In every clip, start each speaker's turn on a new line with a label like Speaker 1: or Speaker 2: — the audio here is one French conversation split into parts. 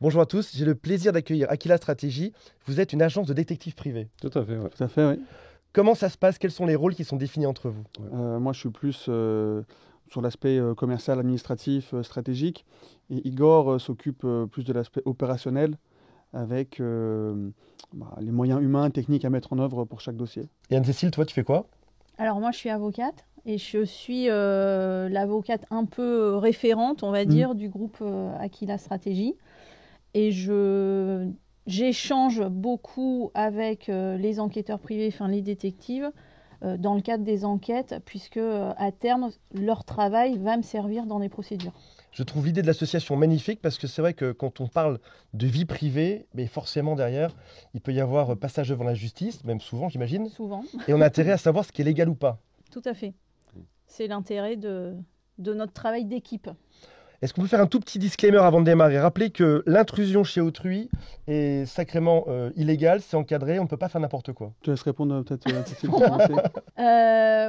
Speaker 1: Bonjour à tous, j'ai le plaisir d'accueillir Aquila Stratégie. Vous êtes une agence de détective privé.
Speaker 2: Tout à fait, ouais.
Speaker 3: Tout à fait, oui.
Speaker 1: Comment ça se passe? Quels sont les rôles qui sont définis entre vous?
Speaker 3: Moi, je suis plus sur l'aspect commercial, administratif, stratégique. Et Igor s'occupe plus de l'aspect opérationnel avec les moyens humains, techniques à mettre en œuvre pour chaque dossier.
Speaker 1: Et Anne-Cécile, toi, tu fais quoi?
Speaker 4: Alors moi, je suis avocate et je suis l'avocate un peu référente, on va dire, du groupe Aquila Stratégie. Et j'échange beaucoup avec les enquêteurs privés, enfin les détectives, dans le cadre des enquêtes, puisque à terme, leur travail va me servir dans des procédures.
Speaker 1: Je trouve l'idée de l'association magnifique parce que c'est vrai que quand on parle de vie privée, mais forcément derrière, il peut y avoir passage devant la justice, même souvent, j'imagine.
Speaker 4: Souvent,
Speaker 1: Et on a intérêt à savoir ce qui est légal ou pas.
Speaker 4: tout à fait. C'est l'intérêt de notre travail d'équipe.
Speaker 1: Est-ce qu'on peut faire un tout petit disclaimer avant de démarrer? Rappeler que l'intrusion chez autrui est sacrément illégale, c'est encadré, on ne peut pas faire n'importe quoi.
Speaker 3: Je te laisse répondre peut-être, Cécile, pour commencer.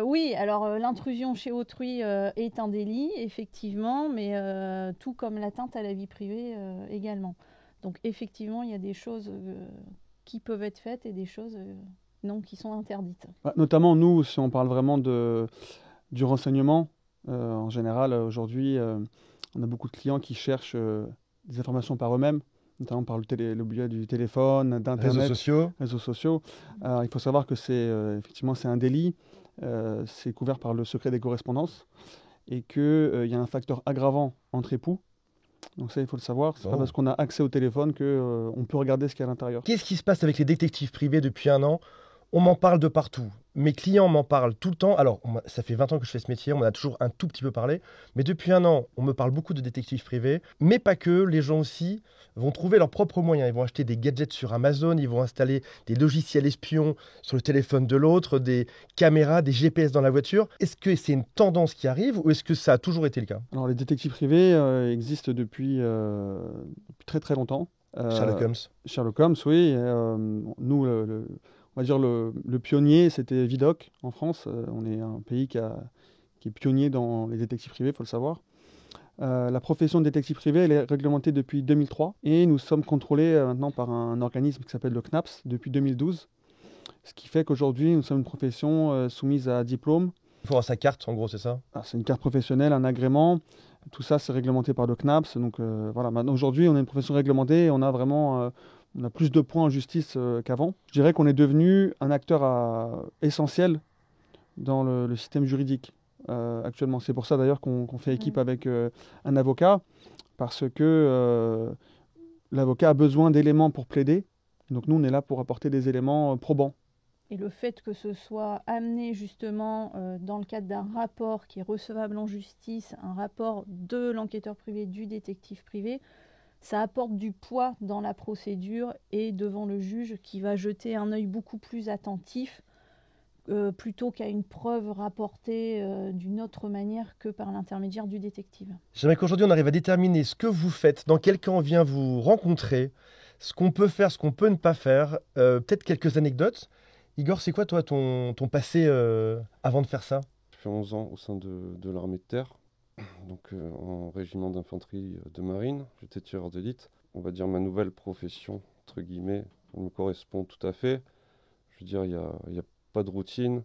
Speaker 4: Oui, alors l'intrusion chez autrui est un délit, effectivement, mais tout comme l'atteinte à la vie privée également. Donc effectivement, il y a des choses qui peuvent être faites et des choses non qui sont interdites.
Speaker 3: Notamment, nous, si on parle vraiment du renseignement, en général, aujourd'hui, on a beaucoup de clients qui cherchent des informations par eux-mêmes, notamment par le biais du téléphone, d'Internet, réseaux sociaux. Alors, il faut savoir que effectivement, c'est un délit, c'est couvert par le secret des correspondances et qu'il y a un facteur aggravant entre époux. Donc ça, il faut le savoir. C'est pas parce qu'on a accès au téléphone qu'on peut regarder ce qu'il y a à l'intérieur.
Speaker 1: Qu'est-ce qui se passe avec les détectives privés depuis un an? On m'en parle de partout. Mes clients m'en parlent tout le temps. Alors, ça fait 20 ans que je fais ce métier, on m'en a toujours un tout petit peu parlé. Mais depuis un an, on me parle beaucoup de détectives privés. Mais pas que, les gens aussi vont trouver leurs propres moyens. Ils vont acheter des gadgets sur Amazon, ils vont installer des logiciels espions sur le téléphone de l'autre, des caméras, des GPS dans la voiture. Est-ce que c'est une tendance qui arrive ou est-ce que ça a toujours été le cas?
Speaker 3: Alors, les détectives privés existent depuis très très longtemps.
Speaker 1: Sherlock Holmes.
Speaker 3: Sherlock Holmes, oui. Nous, on va dire le pionnier, c'était Vidocq en France. On est un pays qui est pionnier dans les détectives privés, il faut le savoir. La profession de détective privé, elle est réglementée depuis 2003 et nous sommes contrôlés maintenant par un organisme qui s'appelle le CNAPS depuis 2012. Ce qui fait qu'aujourd'hui, nous sommes une profession soumise à diplôme.
Speaker 1: Il faut avoir sa carte, en gros, c'est ça?
Speaker 3: C'est une carte professionnelle, un agrément. Tout ça, c'est réglementé par le CNAPS. Donc voilà, maintenant, aujourd'hui, on est une profession réglementée et on a vraiment on a plus de points en justice qu'avant. Je dirais qu'on est devenu un acteur essentiel dans le système juridique actuellement. C'est pour ça d'ailleurs qu'on fait équipe avec un avocat, parce que l'avocat a besoin d'éléments pour plaider. Donc nous, on est là pour apporter des éléments probants.
Speaker 4: Et le fait que ce soit amené justement dans le cadre d'un rapport qui est recevable en justice, un rapport de l'enquêteur privé, du détective privé, ça apporte du poids dans la procédure et devant le juge qui va jeter un œil beaucoup plus attentif plutôt qu'à une preuve rapportée d'une autre manière que par l'intermédiaire du détective.
Speaker 1: J'aimerais qu'aujourd'hui on arrive à déterminer ce que vous faites, dans quel cas on vient vous rencontrer, ce qu'on peut faire, ce qu'on peut ne pas faire, peut-être quelques anecdotes. Igor, c'est quoi toi ton passé avant de faire ça?
Speaker 2: Je fais 11 ans au sein de l'armée de terre, donc en régiment d'infanterie de marine. J'étais tireur d'élite. On va dire ma nouvelle profession, entre guillemets, elle me correspond tout à fait. Je veux dire, il y a pas de routine.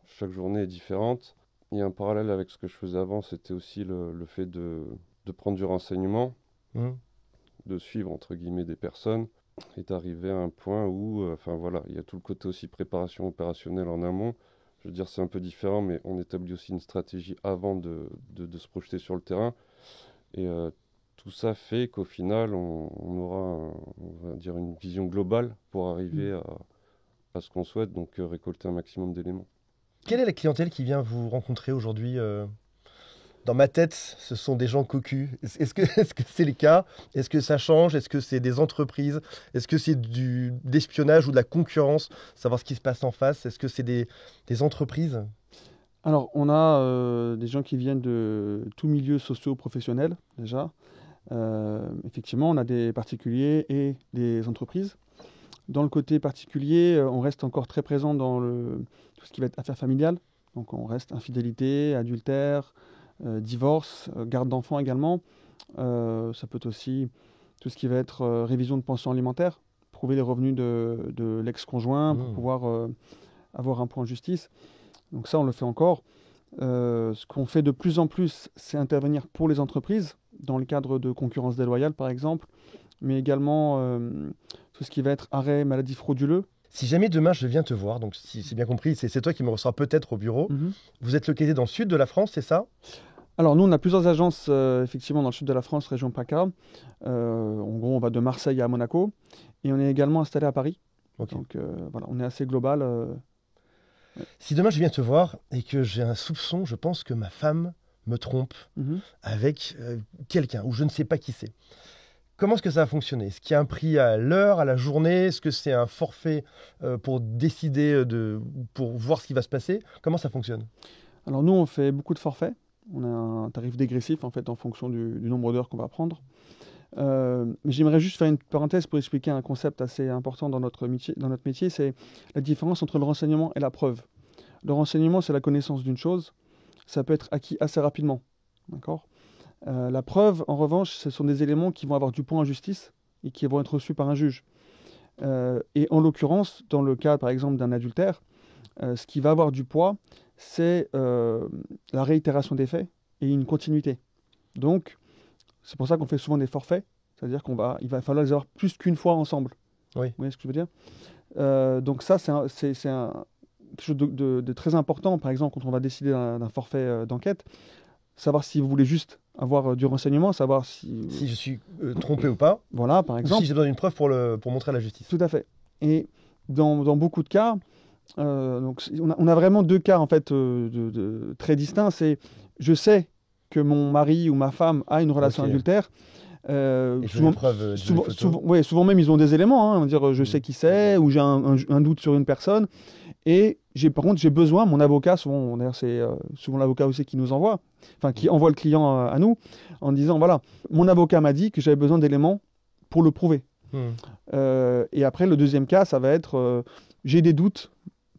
Speaker 2: Chaque journée est différente. Il y a un parallèle avec ce que je faisais avant, c'était aussi le fait de prendre du renseignement, de suivre, entre guillemets, des personnes, et d'arriver à un point où, enfin voilà, il y a tout le côté aussi préparation opérationnelle en amont. Je veux dire, c'est un peu différent, mais on établit aussi une stratégie avant de se projeter sur le terrain. Et tout ça fait qu'au final, on aura, on va dire, une vision globale pour arriver à ce qu'on souhaite, donc récolter un maximum d'éléments.
Speaker 1: Quelle est la clientèle qui vient vous rencontrer aujourd'hui? Dans ma tête, ce sont des gens cocus. Est-ce que c'est le cas? Est-ce que ça change? Est-ce que c'est des entreprises? Est-ce que c'est d'espionnage ou de la concurrence? Savoir ce qui se passe en face? Est-ce que c'est des entreprises?
Speaker 3: Alors, on a des gens qui viennent de tout milieu socio-professionnel, déjà. Effectivement, on a des particuliers et des entreprises. Dans le côté particulier, on reste encore très présent dans tout ce qui va être affaires familiales. Donc, on reste infidélité, adultère, divorce, garde d'enfants également. Ça peut être aussi tout ce qui va être révision de pension alimentaire, prouver les revenus de l'ex-conjoint pour pouvoir avoir un point en justice. Donc ça, on le fait encore. Ce qu'on fait de plus en plus, c'est intervenir pour les entreprises, dans le cadre de concurrence déloyale, par exemple, mais également tout ce qui va être arrêt maladie frauduleux.
Speaker 1: Si jamais demain je viens te voir, donc si c'est bien compris, c'est toi qui me recevras peut-être au bureau. Vous êtes localisé dans le sud de la France, c'est ça?
Speaker 3: Alors nous, on a plusieurs agences effectivement dans le sud de la France, région PACA. En gros, on va de Marseille à Monaco. Et on est également installé à Paris.
Speaker 1: Okay.
Speaker 3: Donc voilà, on est assez global.
Speaker 1: Si demain je viens te voir et que j'ai un soupçon, je pense que ma femme me trompe avec quelqu'un ou je ne sais pas qui c'est. Comment est-ce que ça va fonctionner? Est-ce qu'il y a un prix à l'heure, à la journée? Est-ce que c'est un forfait pour décider, pour voir ce qui va se passer? Comment ça fonctionne?
Speaker 3: Alors nous, on fait beaucoup de forfaits. On a un tarif dégressif en fait en fonction du nombre d'heures qu'on va prendre. Mais j'aimerais juste faire une parenthèse pour expliquer un concept assez important dans notre métier, c'est la différence entre le renseignement et la preuve. Le renseignement, c'est la connaissance d'une chose. Ça peut être acquis assez rapidement. D'accord ? La preuve, en revanche, ce sont des éléments qui vont avoir du poids en justice et qui vont être reçus par un juge. Et en l'occurrence, dans le cas, par exemple, d'un adultère, ce qui va avoir du poids, c'est la réitération des faits et une continuité. Donc, c'est pour ça qu'on fait souvent des forfaits, c'est-à-dire il va falloir les avoir plus qu'une fois ensemble.
Speaker 1: Oui.
Speaker 3: Vous voyez ce que je veux dire? Donc ça, c'est quelque chose de très important, par exemple, quand on va décider d'un forfait d'enquête, savoir si vous voulez juste avoir du renseignement, savoir si
Speaker 1: je suis trompé ou pas.
Speaker 3: Voilà, par exemple.
Speaker 1: Ou si j'ai besoin d'une preuve pour montrer à la justice.
Speaker 3: Tout à fait. Et dans beaucoup de cas, donc on a vraiment deux cas en fait très distincts. C'est je sais que mon mari ou ma femme a une relation adultère. Souvent même ils ont des éléments. On va dire je sais qui c'est ou j'ai un doute sur une personne. Et par contre j'ai besoin, mon avocat, d'ailleurs c'est souvent l'avocat aussi qui nous envoie, qui envoie le client à nous en disant voilà, mon avocat m'a dit que j'avais besoin d'éléments pour le prouver. Et après le deuxième cas, ça va être j'ai des doutes.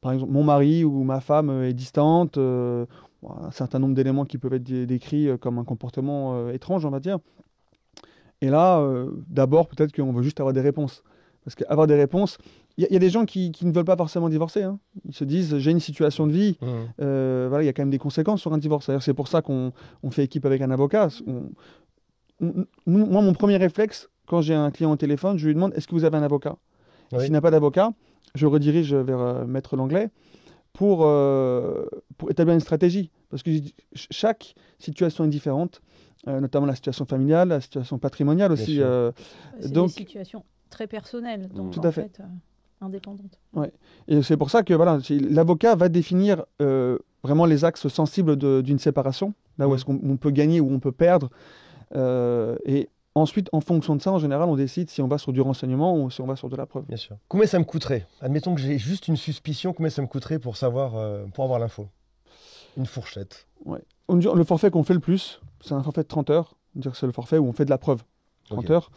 Speaker 3: Par exemple, mon mari ou ma femme est distante, un certain nombre d'éléments qui peuvent être décrits comme un comportement étrange, on va dire. Et là, d'abord, peut-être qu'on veut juste avoir des réponses. Parce qu'avoir des réponses, il y a des gens qui ne veulent pas forcément divorcer. Ils se disent, j'ai une situation de vie, il y a quand même des conséquences sur un divorce. D'ailleurs, c'est pour ça qu'on fait équipe avec un avocat. Moi, mon premier réflexe, quand j'ai un client au téléphone, je lui demande, est-ce que vous avez un avocat? S'il n'a pas d'avocat, je redirige vers Maître Langlais pour établir une stratégie. Parce que chaque situation est différente, notamment la situation familiale, la situation patrimoniale aussi.
Speaker 4: C'est des situations très personnelles, donc
Speaker 3: tout à fait.
Speaker 4: Indépendantes.
Speaker 3: Ouais. Et c'est pour ça que l'avocat va définir vraiment les axes sensibles d'une séparation, là où est-ce qu'on peut gagner ou on peut perdre. Et ensuite, en fonction de ça, en général, on décide si on va sur du renseignement ou si on va sur de la preuve.
Speaker 1: Bien sûr. Combien ça me coûterait? Admettons que j'ai juste une suspicion, combien ça me coûterait pour avoir l'info? Une fourchette.
Speaker 3: Ouais. Le forfait qu'on fait le plus, c'est un forfait de 30 heures. C'est-à-dire que c'est le forfait où on fait de la preuve. 30 heures.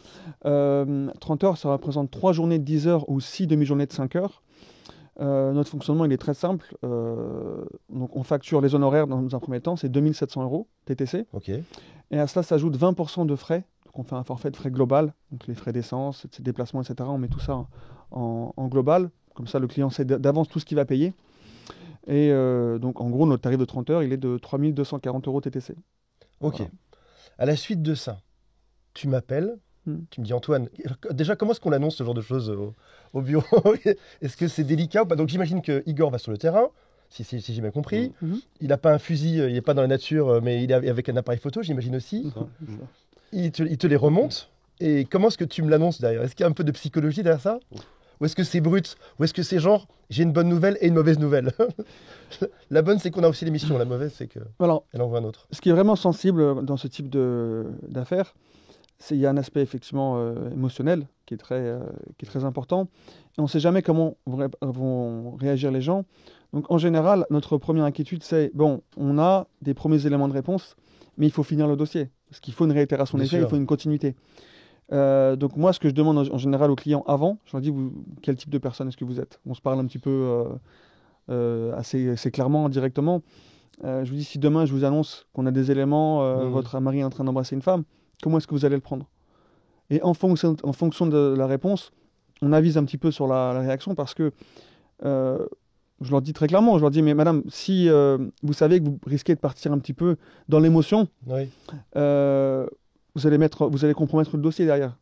Speaker 3: 30 heures, ça représente 3 journées de 10 heures ou 6 demi-journées de 5 heures. Notre fonctionnement, il est très simple. Donc, on facture les honoraires dans un premier temps, c'est 2 700 € TTC. Et à cela s'ajoute 20% de frais. Donc, on fait un forfait de frais global. Donc, les frais d'essence, ses déplacements, etc. On met tout ça en global. Comme ça, le client sait d'avance tout ce qu'il va payer. Et donc, en gros, notre tarif de 30 heures, il est de 3 240 € TTC.
Speaker 1: Ok. Voilà. À la suite de ça, tu m'appelles, tu me dis Antoine, déjà comment est-ce qu'on annonce ce genre de choses au bureau? Est-ce que c'est délicat ou pas? Donc j'imagine que Igor va sur le terrain, si j'ai bien compris. Il n'a pas un fusil, il n'est pas dans la nature, mais il est avec un appareil photo, j'imagine aussi. Il te les remonte. Et comment est-ce que tu me l'annonces d'ailleurs? Est-ce qu'il y a un peu de psychologie derrière ça? Ou est-ce que c'est brut? Ou est-ce que c'est genre, j'ai une bonne nouvelle et une mauvaise nouvelle? La bonne, c'est qu'on a aussi l'émission. La mauvaise, c'est qu'elle envoie un autre.
Speaker 3: Ce qui est vraiment sensible dans ce type d'affaires, il y a un aspect effectivement émotionnel qui est très important. Et on ne sait jamais comment vont réagir les gens. Donc en général, notre première inquiétude, c'est, on a des premiers éléments de réponse, mais il faut finir le dossier. Parce qu'il faut une réitération des faits, il faut une continuité. Donc moi, ce que je demande en général aux clients avant, je leur dis quel type de personne est-ce que vous êtes? On se parle un petit peu assez clairement, directement. Je vous dis, si demain je vous annonce qu'on a des éléments, votre mari est en train d'embrasser une femme, comment est-ce que vous allez le prendre? Et en fonction de la réponse, on avise un petit peu sur la réaction parce que je leur dis très clairement, je leur dis, mais madame, si vous savez que vous risquez de partir un petit peu dans l'émotion,
Speaker 1: Oui.
Speaker 3: vous allez compromettre le dossier derrière.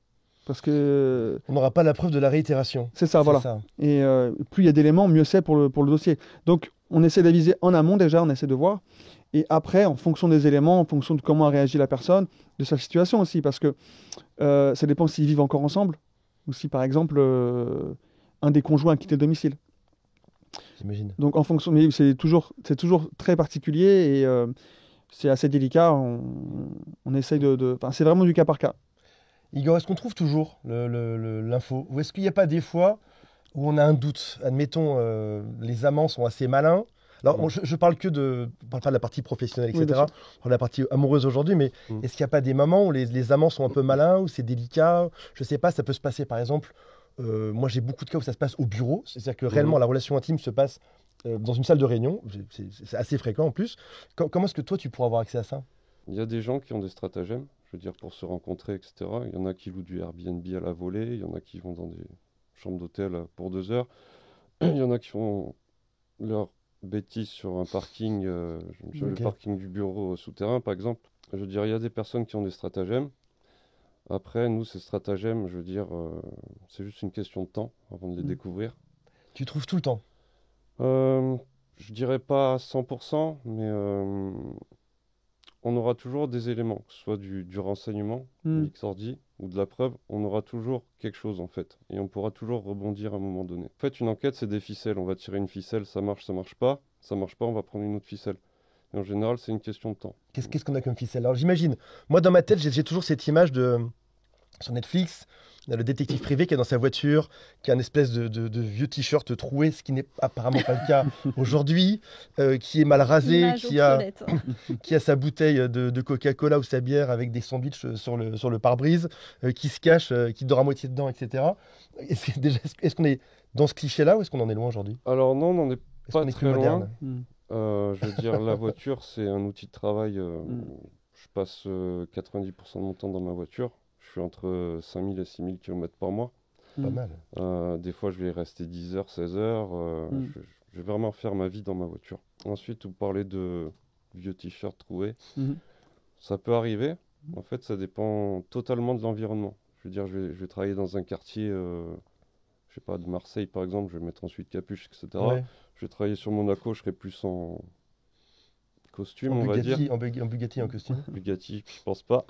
Speaker 3: Parce que...
Speaker 1: On n'aura pas la preuve de la réitération.
Speaker 3: C'est ça, voilà.
Speaker 1: Ça.
Speaker 3: Et plus il y a d'éléments, mieux c'est pour le dossier. Donc, on essaie d'aviser en amont déjà, on essaie de voir. Et après, en fonction des éléments, en fonction de comment a réagi la personne, de sa situation aussi. Parce que ça dépend s'ils vivent encore ensemble ou si, par exemple, un des conjoints a quitté le domicile.
Speaker 1: J'imagine.
Speaker 3: Donc, en fonction... Mais c'est toujours très particulier et c'est assez délicat. On essaye de... Enfin, c'est vraiment du cas par cas.
Speaker 1: Igor, est-ce qu'on trouve toujours l'info? Ou est-ce qu'il n'y a pas des fois où on a un doute? Admettons, les amants sont assez malins. Alors, je parle que de la partie professionnelle, etc.
Speaker 3: Oui,
Speaker 1: on parle de la partie amoureuse aujourd'hui, mais est-ce qu'il n'y a pas des moments où les amants sont un peu malins, où c'est délicat? Je ne sais pas, ça peut se passer, par exemple, moi j'ai beaucoup de cas où ça se passe au bureau, c'est-à-dire que réellement la relation intime se passe dans une salle de réunion, c'est assez fréquent en plus. Comment est-ce que toi tu pourras avoir accès à ça?
Speaker 2: Il y a des gens qui ont des stratagèmes, je veux dire, pour se rencontrer, etc. Il y en a qui louent du Airbnb à la volée, il y en a qui vont dans des chambres d'hôtel pour 2 heures. Il y en a qui font leur bêtise sur un parking, sur le parking du bureau souterrain, par exemple. Je veux dire, il y a des personnes qui ont des stratagèmes. Après, nous, ces stratagèmes, je veux dire, c'est juste une question de temps avant de les découvrir.
Speaker 1: Tu trouves tout le temps?
Speaker 2: Je dirais pas à 100%, mais on aura toujours des éléments, que ce soit du renseignement, l'Xordi, ou de la preuve, on aura toujours quelque chose en fait. Et on pourra toujours rebondir à un moment donné. En fait, une enquête, c'est des ficelles. On va tirer une ficelle, ça marche pas. Ça marche pas, on va prendre une autre ficelle. Et en général, c'est une question de temps.
Speaker 1: Qu'est-ce qu'on a comme ficelle? Alors j'imagine, moi dans ma tête, j'ai toujours cette image sur Netflix, il y a le détective privé qui est dans sa voiture, qui a une espèce de vieux t-shirt troué, ce qui n'est apparemment pas le cas aujourd'hui, qui est mal rasé, qui a sa bouteille de Coca-Cola ou sa bière avec des sandwichs sur le pare-brise, qui se cache, qui dort à moitié dedans, etc. Est-ce qu'on est dans ce cliché-là ou est-ce qu'on en est loin aujourd'hui?
Speaker 2: Alors non, on n'en est pas très loin. Je veux dire, la voiture, c'est un outil de travail. Je passe 90% de mon temps dans ma voiture. Je suis entre 5000 et 6000 km par mois.
Speaker 1: Pas mal.
Speaker 2: Des fois, je vais y rester 10 heures, 16 heures. Je vais vraiment faire ma vie dans ma voiture. Ensuite, vous parlez de vieux t-shirts troués. Ça peut arriver. En fait, ça dépend totalement de l'environnement. Je veux dire, je vais travailler dans un quartier, je sais pas, de Marseille, par exemple. Je vais mettre ensuite capuche, etc. Ouais. Je vais travailler sur Monaco, je serai plus en costume, on va dire.
Speaker 1: En Bugatti, en costume.
Speaker 2: Bugatti, je pense pas.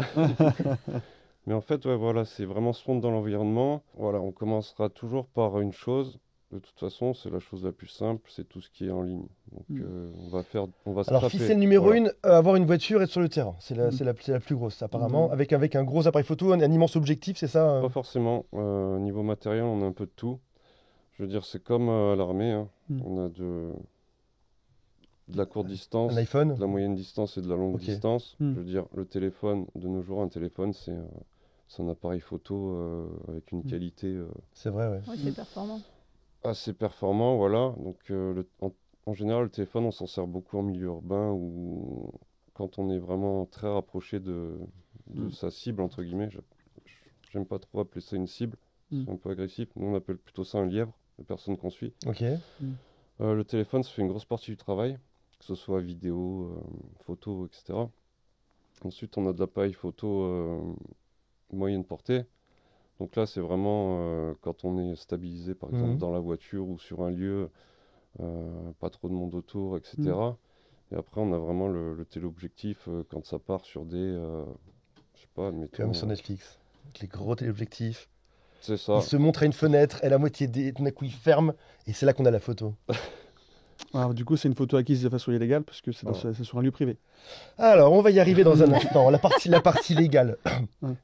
Speaker 2: Mais en fait, ouais, voilà, c'est vraiment se fondre dans l'environnement. Voilà, on commencera toujours par une chose. De toute façon, c'est la chose la plus simple, c'est tout ce qui est en ligne. Donc, on va se
Speaker 1: Alors, ficelle numéro 1, avoir une voiture et être sur le terrain. C'est la plus grosse, apparemment. Avec un gros appareil photo, un immense objectif, c'est ça?
Speaker 2: Pas forcément. Niveau matériel, on a un peu de tout. Je veux dire, c'est comme à l'armée. Hein. On a de la courte distance,
Speaker 1: un iPhone,
Speaker 2: de la moyenne distance et de la longue distance. Je veux dire, le téléphone, de nos jours, un téléphone, c'est un appareil photo avec une qualité...
Speaker 1: c'est vrai, ouais.
Speaker 4: Oui, c'est performant.
Speaker 2: Assez performant, voilà. Donc, en général, le téléphone, on s'en sert beaucoup en milieu urbain ou quand on est vraiment très rapproché de sa cible, entre guillemets. J'aime pas trop appeler ça une cible, c'est un peu agressif. Nous, on appelle plutôt ça un lièvre, la personne qu'on suit.
Speaker 1: Ok.
Speaker 2: Le téléphone, ça fait une grosse partie du travail, que ce soit vidéo, photo, etc. Ensuite, on a de l'appareil photo moyenne portée. Donc là, c'est vraiment quand on est stabilisé, par exemple, dans la voiture ou sur un lieu, pas trop de monde autour, etc. Et après, on a vraiment le téléobjectif quand ça part sur des... je sais pas, admettons...
Speaker 1: Comme sur Netflix, avec les gros téléobjectifs.
Speaker 2: C'est ça.
Speaker 1: Il se montre à une fenêtre, elle a moitié d'un coup il ferme, et c'est là qu'on a la photo.
Speaker 3: Alors, du coup, c'est une photo acquise de façon illégale, parce que c'est sur un lieu privé.
Speaker 1: Alors, on va y arriver dans un instant. La partie légale.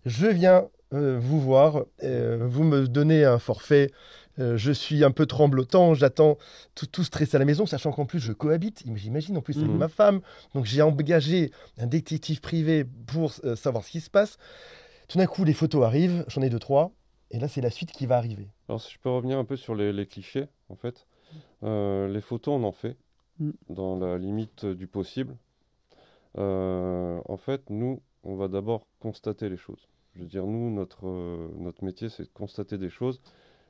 Speaker 1: Je viens vous voir, vous me donnez un forfait, je suis un peu tremblotant, j'attends tout stressé à la maison, sachant qu'en plus je cohabite, j'imagine en plus avec ma femme, donc j'ai engagé un détective privé pour savoir ce qui se passe. Tout d'un coup, les photos arrivent, j'en ai 2-3, et là c'est la suite qui va arriver.
Speaker 2: Alors si je peux revenir un peu sur les clichés, en fait, les photos on en fait, dans la limite du possible. En fait, nous, on va d'abord constater les choses. Je veux dire, nous, notre métier, c'est de constater des choses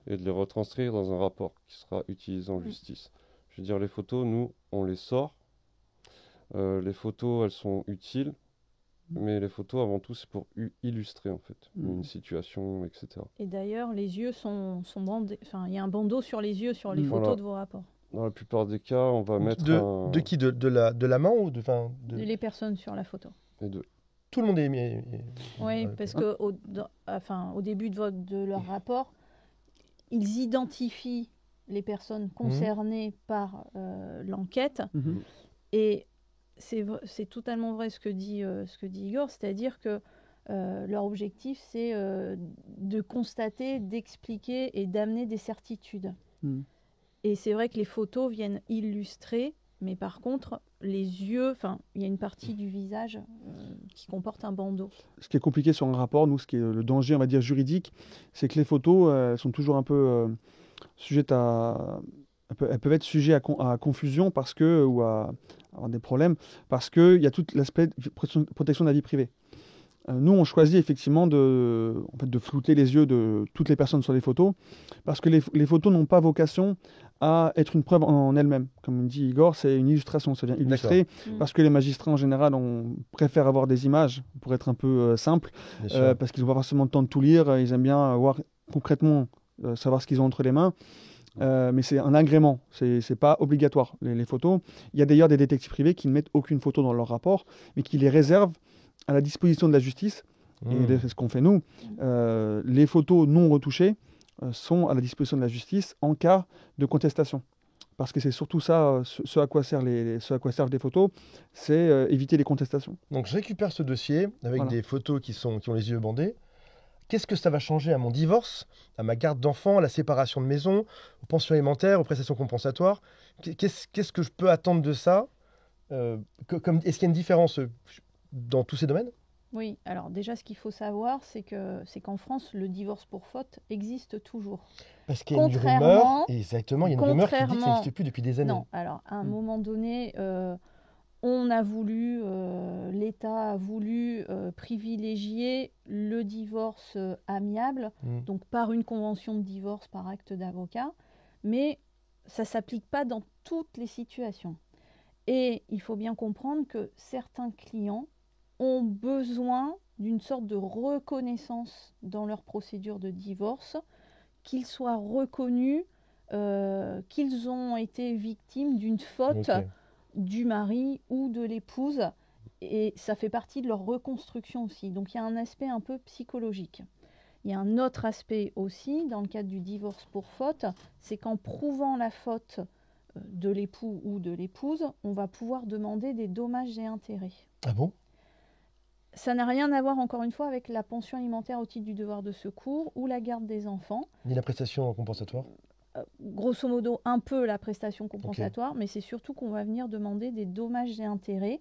Speaker 2: et de les retranscrire dans un rapport qui sera utilisé en justice. Je veux dire, les photos, nous, on les sort. Les photos, elles sont utiles, mais les photos, avant tout, c'est pour illustrer, en fait, une situation, etc.
Speaker 4: Et d'ailleurs, les yeux sont bandés. Enfin, il y a un bandeau sur les yeux sur les photos de vos rapports.
Speaker 2: Dans la plupart des cas, on va mettre
Speaker 1: De qui de l'amant ou de
Speaker 4: les personnes sur la photo.
Speaker 2: Les deux.
Speaker 1: Tout le monde est mis.
Speaker 4: Oui, parce que au début de leur rapport, ils identifient les personnes concernées par l'enquête. Et c'est totalement vrai ce que dit Igor, c'est-à-dire que leur objectif, c'est de constater, d'expliquer et d'amener des certitudes. Et c'est vrai que les photos viennent illustrer, mais par contre, les yeux, il y a une partie du visage qui comporte un bandeau.
Speaker 3: Ce qui est compliqué sur un rapport, nous, ce qui est le danger, on va dire, juridique, c'est que les photos sont toujours un peu sujettes à... Elles peuvent être sujettes à confusion parce que, ou à avoir des problèmes, parce qu'il y a tout l'aspect de protection de la vie privée. Nous, on choisit effectivement de flouter les yeux de toutes les personnes sur les photos, parce que les photos n'ont pas vocation à être une preuve en elles-mêmes. Comme dit Igor, c'est une illustration, ça vient illustrer, parce que les magistrats en général préfèrent avoir des images, pour être un peu simple, parce qu'ils n'ont pas forcément le temps de tout lire, ils aiment bien voir concrètement, savoir ce qu'ils ont entre les mains. Mais c'est un agrément, c'est pas obligatoire, les photos. Il y a d'ailleurs des détectives privés qui ne mettent aucune photo dans leur rapport, mais qui les réservent à la disposition de la justice, et c'est ce qu'on fait nous. Les photos non retouchées sont à la disposition de la justice en cas de contestation. Parce que c'est surtout ça, ce à quoi servent les photos, c'est éviter les contestations.
Speaker 1: Donc je récupère ce dossier avec des photos qui ont les yeux bandés. Qu'est-ce que ça va changer à mon divorce, à ma garde d'enfants, à la séparation de maison, aux pensions alimentaires, aux prestations compensatoires? Qu'est-ce que je peux attendre de ça? Est-ce qu'il y a une différence dans tous ces domaines?
Speaker 4: Oui, alors déjà ce qu'il faut savoir, c'est qu'en France, le divorce pour faute existe toujours.
Speaker 1: Parce qu'il y a une rumeur, exactement, il y a une rumeur qui dit que ça n'existe plus depuis des années.
Speaker 4: Non, alors à un moment donné, on a voulu, l'État a voulu privilégier le divorce amiable, donc par une convention de divorce, par acte d'avocat, mais ça ne s'applique pas dans toutes les situations. Et il faut bien comprendre que certains clients ont besoin d'une sorte de reconnaissance dans leur procédure de divorce, qu'ils soient reconnus, qu'ils ont été victimes d'une faute du mari ou de l'épouse, et ça fait partie de leur reconstruction aussi. Donc il y a un aspect un peu psychologique. Il y a un autre aspect aussi, dans le cadre du divorce pour faute, c'est qu'en prouvant la faute de l'époux ou de l'épouse, on va pouvoir demander des dommages et intérêts.
Speaker 1: Ah bon ?
Speaker 4: Ça n'a rien à voir, encore une fois, avec la pension alimentaire au titre du devoir de secours ou la garde des enfants.
Speaker 1: Ni la prestation compensatoire ?
Speaker 4: Grosso modo, un peu la prestation compensatoire, mais c'est surtout qu'on va venir demander des dommages et intérêts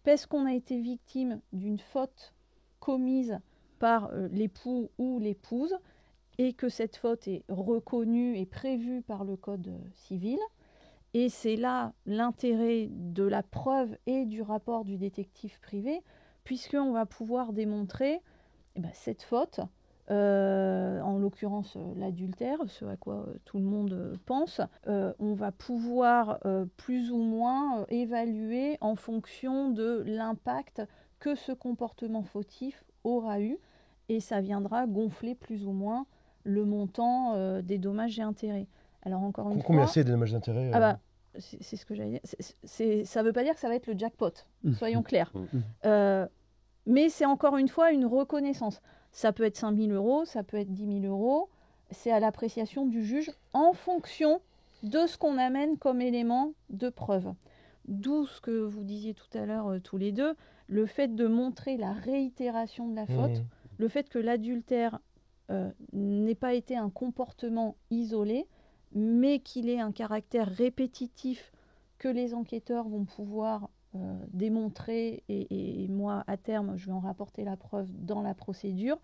Speaker 4: parce qu'on a été victime d'une faute commise par l'époux ou l'épouse et que cette faute est reconnue et prévue par le Code civil. Et c'est là l'intérêt de la preuve et du rapport du détective privé, puisqu'on va pouvoir démontrer cette faute, en l'occurrence l'adultère, ce à quoi tout le monde pense. On va pouvoir plus ou moins évaluer en fonction de l'impact que ce comportement fautif aura eu, et ça viendra gonfler plus ou moins le montant des dommages et intérêts. Alors encore une fois...
Speaker 1: Combien c'est des dommages et intérêts
Speaker 4: c'est ce que j'allais dire. Ça ne veut pas dire que ça va être le jackpot, soyons clairs. Mais c'est encore une fois une reconnaissance. Ça peut être 5 000 euros, ça peut être 10 000 euros. C'est à l'appréciation du juge en fonction de ce qu'on amène comme élément de preuve. D'où ce que vous disiez tout à l'heure tous les deux, le fait de montrer la réitération de la faute, le fait que l'adultère n'ait pas été un comportement isolé, mais qu'il ait un caractère répétitif que les enquêteurs vont pouvoir démontrer, et moi, à terme, je vais en rapporter la preuve dans la procédure,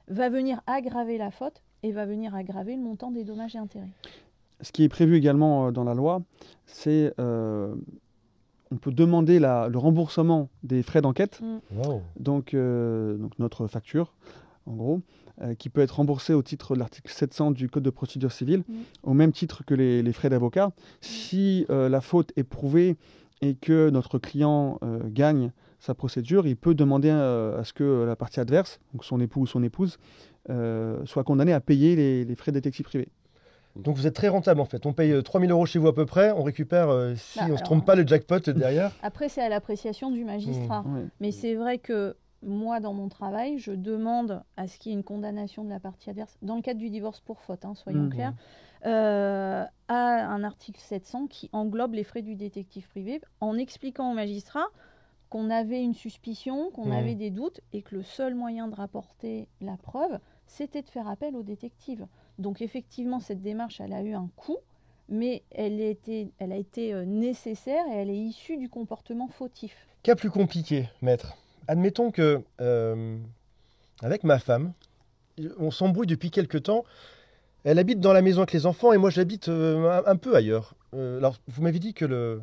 Speaker 4: va venir aggraver la faute et va venir aggraver le montant des dommages et intérêts.
Speaker 3: Ce qui est prévu également dans la loi, c'est on peut demander le remboursement des frais d'enquête,
Speaker 1: Wow.
Speaker 3: donc notre facture, en gros, qui peut être remboursée au titre de l'article 700 du Code de procédure civile, au même titre que les frais d'avocat. Si la faute est prouvée et que notre client gagne sa procédure, il peut demander à ce que la partie adverse, donc son époux ou son épouse, soit condamné à payer les frais de détective privé.
Speaker 1: Donc vous êtes très rentable en fait. On paye 3 000 € chez vous à peu près, on récupère, si on ne se trompe pas, le jackpot derrière.
Speaker 4: Après, c'est à l'appréciation du magistrat.
Speaker 3: Ouais.
Speaker 4: Mais c'est vrai que moi, dans mon travail, je demande à ce qu'il y ait une condamnation de la partie adverse, dans le cadre du divorce pour faute, soyons clairs, à un article 700 qui englobe les frais du détective privé, en expliquant au magistrat qu'on avait une suspicion, qu'on avait des doutes, et que le seul moyen de rapporter la preuve, c'était de faire appel au détective. Donc effectivement, cette démarche, elle a eu un coût, mais elle a été nécessaire et elle est issue du comportement fautif.
Speaker 1: Cas plus compliqué, maître. Admettons que, avec ma femme, on s'embrouille depuis quelque temps. Elle habite dans la maison avec les enfants et moi j'habite un peu ailleurs. Alors, vous m'avez dit que le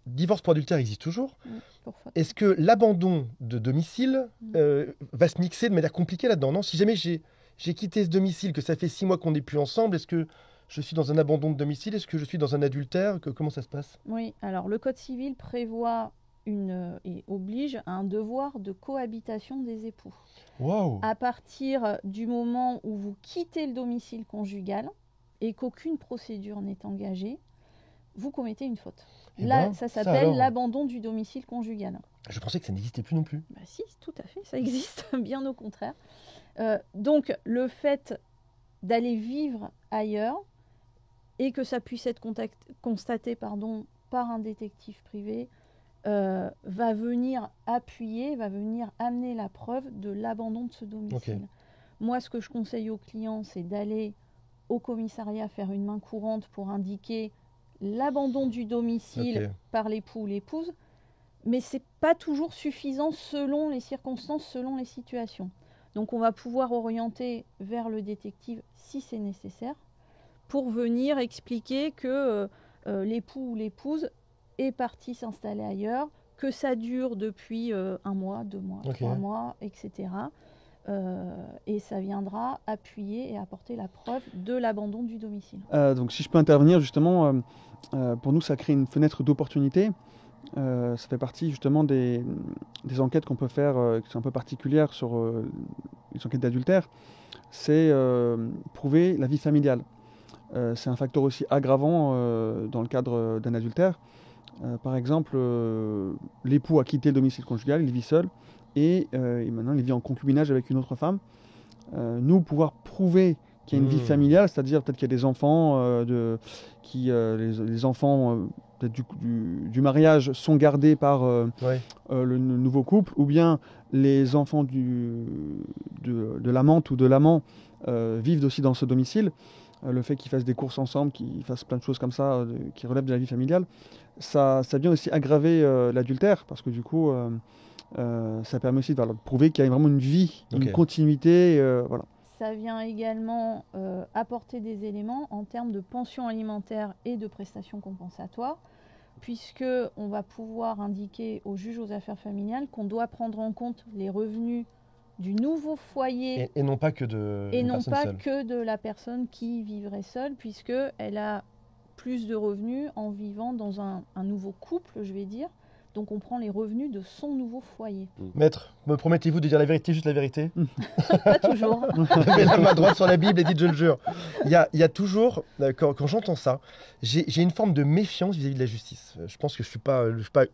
Speaker 1: divorce pour adultère existe toujours.
Speaker 4: Pour faute.
Speaker 1: Est-ce que l'abandon de domicile va se mixer de manière compliquée là-dedans? Non, si jamais j'ai quitté ce domicile, que ça fait 6 mois qu'on n'est plus ensemble, est-ce que je suis dans un abandon de domicile? Est-ce que je suis dans un adultère? Comment ça se passe?
Speaker 4: Oui, alors le Code civil prévoit et oblige à un devoir de cohabitation des époux.
Speaker 1: Waouh!
Speaker 4: À partir du moment où vous quittez le domicile conjugal et qu'aucune procédure n'est engagée, vous commettez une faute. Là, ça s'appelle l'abandon du domicile conjugal.
Speaker 1: Je pensais que ça n'existait plus non plus.
Speaker 4: Bah si, tout à fait, ça existe, bien au contraire. Donc, le fait d'aller vivre ailleurs et que ça puisse être constaté par un détective privé va venir appuyer, va venir amener la preuve de l'abandon de ce domicile.
Speaker 1: Okay.
Speaker 4: Moi, ce que je conseille aux clients, c'est d'aller au commissariat faire une main courante pour indiquer l'abandon du domicile par l'époux ou l'épouse, mais ce n'est pas toujours suffisant selon les circonstances, selon les situations. Donc on va pouvoir orienter vers le détective si c'est nécessaire pour venir expliquer que l'époux ou l'épouse est parti s'installer ailleurs, que ça dure depuis 1 mois, 2 mois, 3 mois, etc. Et ça viendra appuyer et apporter la preuve de l'abandon du domicile.
Speaker 3: Donc si je peux intervenir justement, pour nous ça crée une fenêtre d'opportunité. Ça fait partie justement des enquêtes qu'on peut faire qui sont un peu particulières sur les enquêtes d'adultère. C'est prouver la vie familiale. C'est un facteur aussi aggravant dans le cadre d'un adultère. Par exemple, l'époux a quitté le domicile conjugal, il vit seul et maintenant il vit en concubinage avec une autre femme. Nous, pouvoir prouver qu'il y a une vie familiale, c'est-à-dire peut-être qu'il y a des enfants, les enfants peut-être du mariage sont gardés par le nouveau couple, ou bien les enfants de l'amante ou de l'amant vivent aussi dans ce domicile. Le fait qu'ils fassent des courses ensemble, qu'ils fassent plein de choses comme ça, qui relèvent de la vie familiale, ça vient aussi aggraver l'adultère, parce que du coup, ça permet aussi de prouver qu'il y a vraiment une vie, une continuité. Voilà.
Speaker 4: Ça vient également apporter des éléments en termes de pension alimentaire et de prestations compensatoires, puisqu'on va pouvoir indiquer au juge aux affaires familiales qu'on doit prendre en compte les revenus du nouveau foyer
Speaker 1: et non pas que de
Speaker 4: la personne qui vivrait seule, puisqu'elle a plus de revenus en vivant dans un nouveau couple, je vais dire. Donc on prend les revenus de son nouveau foyer.
Speaker 1: Maître, me promettez-vous de dire la vérité, juste la vérité?
Speaker 4: Pas toujours.
Speaker 1: Levez la main droite sur la Bible et dites je le jure. Il y a toujours, quand j'entends ça, j'ai une forme de méfiance vis-à-vis de la justice. Je pense que je suis pas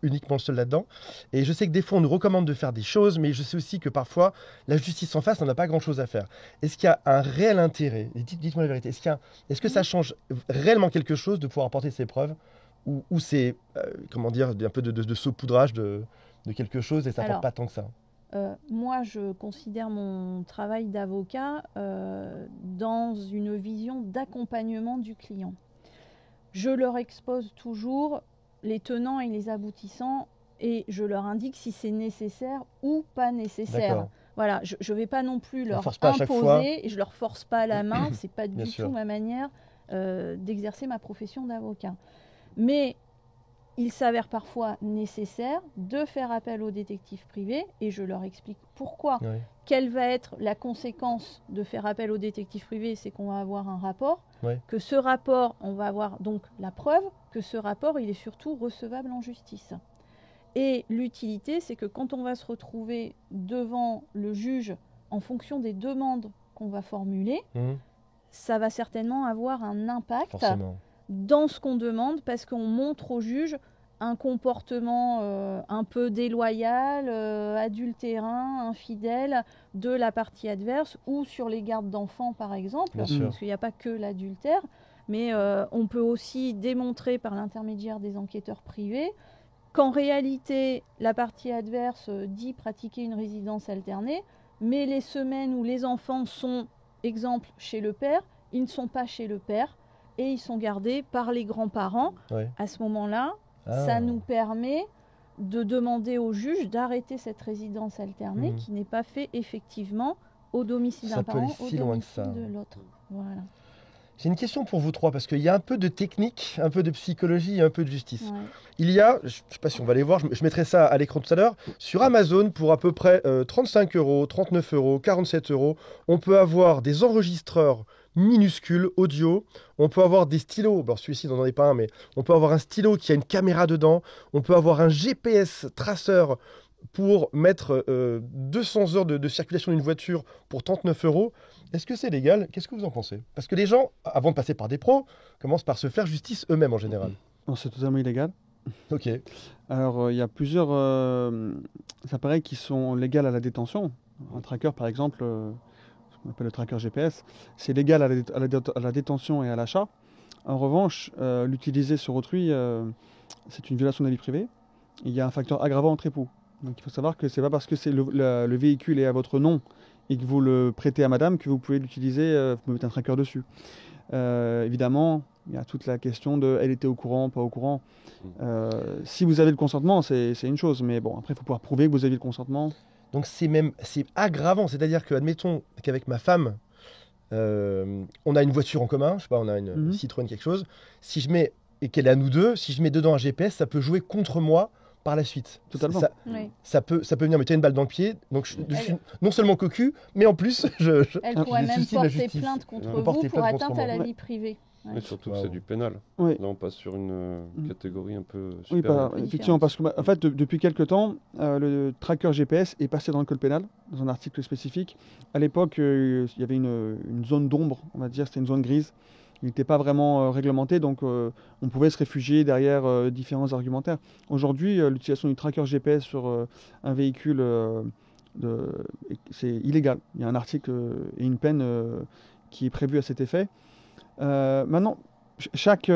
Speaker 1: uniquement le seul là-dedans. Et je sais que des fois on nous recommande de faire des choses, mais je sais aussi que parfois la justice en face n'en a pas grand-chose à faire. Est-ce qu'il y a un réel intérêt? Dites-moi la vérité. Est-ce que ça change réellement quelque chose de pouvoir apporter ces preuves? Ou c'est, comment dire, un peu de saupoudrage de quelque chose et ça n'apporte pas tant que ça?
Speaker 4: Moi, je considère mon travail d'avocat dans une vision d'accompagnement du client. Je leur expose toujours les tenants et les aboutissants et je leur indique si c'est nécessaire ou pas nécessaire.
Speaker 1: D'accord.
Speaker 4: Voilà, je ne vais pas non plus leur
Speaker 1: imposer
Speaker 4: et je ne leur force pas la main, ce n'est pas du
Speaker 1: sûr.
Speaker 4: tout ma manière d'exercer ma profession d'avocat. Mais il s'avère parfois nécessaire de faire appel au détective privé, et je leur explique pourquoi.
Speaker 1: Oui.
Speaker 4: Quelle va être la conséquence de faire appel au détective privé? C'est qu'on va avoir un rapport, que ce rapport, on va avoir donc la preuve que ce rapport, il est surtout recevable en justice. Et l'utilité, c'est que quand on va se retrouver devant le juge en fonction des demandes qu'on va formuler, ça va certainement avoir un impact dans ce qu'on demande, parce qu'on montre au juge un comportement un peu déloyal, adultérin, infidèle de la partie adverse, ou sur les gardes d'enfants par exemple, parce qu'il n'y a pas que l'adultère, mais on peut aussi démontrer par l'intermédiaire des enquêteurs privés qu'en réalité la partie adverse dit pratiquer une résidence alternée, mais les semaines où les enfants sont, exemple, chez le père, ils ne sont pas chez le père, et ils sont gardés par les grands-parents. À ce moment-là, ça nous permet de demander au juge d'arrêter cette résidence alternée qui n'est pas fait effectivement au domicile d'un parent, au domicile de l'autre. Voilà.
Speaker 1: J'ai une question pour vous trois, parce qu'il y a un peu de technique, un peu de psychologie et un peu de justice. Il y a, je ne sais pas si on va les voir, je mettrai ça à l'écran tout à l'heure, sur Amazon pour à peu près 35 €, 39 €, 47 €, on peut avoir des enregistreurs minuscules audio, on peut avoir des stylos, alors celui-ci n'en est pas un, mais on peut avoir un stylo qui a une caméra dedans, on peut avoir un GPS traceur pour mettre 200 heures de circulation d'une voiture pour 39 €. Est-ce que c'est légal? Qu'est-ce que vous en pensez? Parce que les gens, avant de passer par des pros, commencent par se faire justice eux-mêmes en général.
Speaker 3: Non, c'est totalement illégal.
Speaker 1: Ok.
Speaker 3: Alors, il y a plusieurs appareils qui sont légaux à la détention. Un tracker, par exemple, ce qu'on appelle le tracker GPS, c'est légal à la détention et à l'achat. En revanche, l'utiliser sur autrui, c'est une violation de la vie privée. Il y a un facteur aggravant entre époux. Donc, il faut savoir que ce n'est pas parce que le véhicule est à votre nom et que vous le prêtez à madame que vous pouvez l'utiliser, vous pouvez mettre un tracker dessus. Évidemment, il y a toute la question de elle était au courant, pas au courant. Si vous avez le consentement, c'est une chose, mais bon, après il faut pouvoir prouver que vous aviez le consentement.
Speaker 1: Donc c'est aggravant, c'est-à-dire que admettons qu'avec ma femme, on a une voiture en commun, je sais pas, on a une Citroën quelque chose. Si je mets et qu'elle est à nous deux, si je mets dedans un GPS, ça peut jouer contre moi par la suite.
Speaker 3: Totalement.
Speaker 1: Ça peut venir me tirer une balle dans le pied. Donc je suis non seulement cocu, mais en plus
Speaker 4: elle pourrait même porter plainte contre vous pour atteinte à la vie privée.
Speaker 2: Mais surtout que c'est du pénal. Là, on passe sur une catégorie un peu
Speaker 3: supérieure. Effectivement, parce que en fait, depuis quelques temps, le tracker GPS est passé dans le code pénal, dans un article spécifique. À l'époque, il y avait une zone d'ombre, on va dire, c'était une zone grise. Il n'était pas vraiment réglementé, donc on pouvait se réfugier derrière différents argumentaires. Aujourd'hui, l'utilisation du tracker GPS sur un véhicule, c'est illégal. Il y a un article et une peine qui est prévue à cet effet. Maintenant, chaque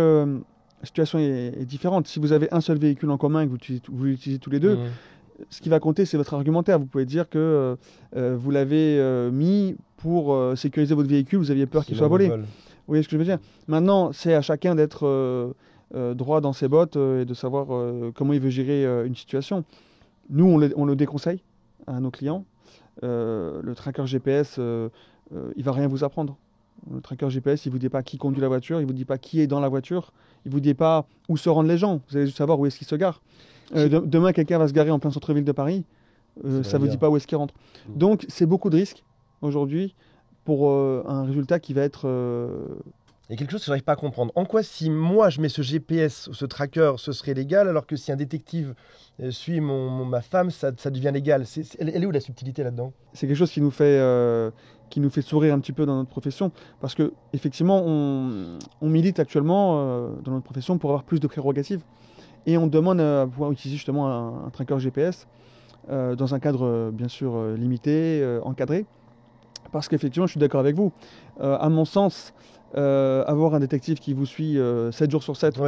Speaker 3: situation est différente. Si vous avez un seul véhicule en commun et que vous l'utilisez tous les deux, ce qui va compter, c'est votre argumentaire. Vous pouvez dire que vous l'avez mis pour sécuriser votre véhicule, vous aviez peur qu'il soit volé. Vous voyez ce que je veux dire? Maintenant, c'est à chacun d'être droit dans ses bottes et de savoir comment il veut gérer une situation. Nous, on le déconseille à nos clients. Le tracker GPS, il va rien vous apprendre. Le tracker GPS, il ne vous dit pas qui conduit la voiture, il ne vous dit pas qui est dans la voiture, il ne vous dit pas où se rendent les gens. Vous allez juste savoir où est-ce qu'ils se garent. Demain, quelqu'un va se garer en plein centre-ville de Paris, ça ne vous dit pas où est-ce qu'il rentre. Donc, c'est beaucoup de risques aujourd'hui pour un résultat qui va être...
Speaker 1: Il y a quelque chose que je n'arrive pas à comprendre. En quoi, si moi je mets ce GPS, ce tracker, ce serait légal, alors que si un détective suit ma femme, ça devient légal? Elle est où la subtilité là-dedans?
Speaker 3: C'est quelque chose qui nous fait sourire un petit peu dans notre profession, parce que effectivement, on milite actuellement dans notre profession pour avoir plus de prérogatives, et on demande à pouvoir utiliser justement un tracker GPS dans un cadre bien sûr limité, encadré, parce qu'effectivement, je suis d'accord avec vous. À mon sens, avoir un détective qui vous suit 7 jours sur 7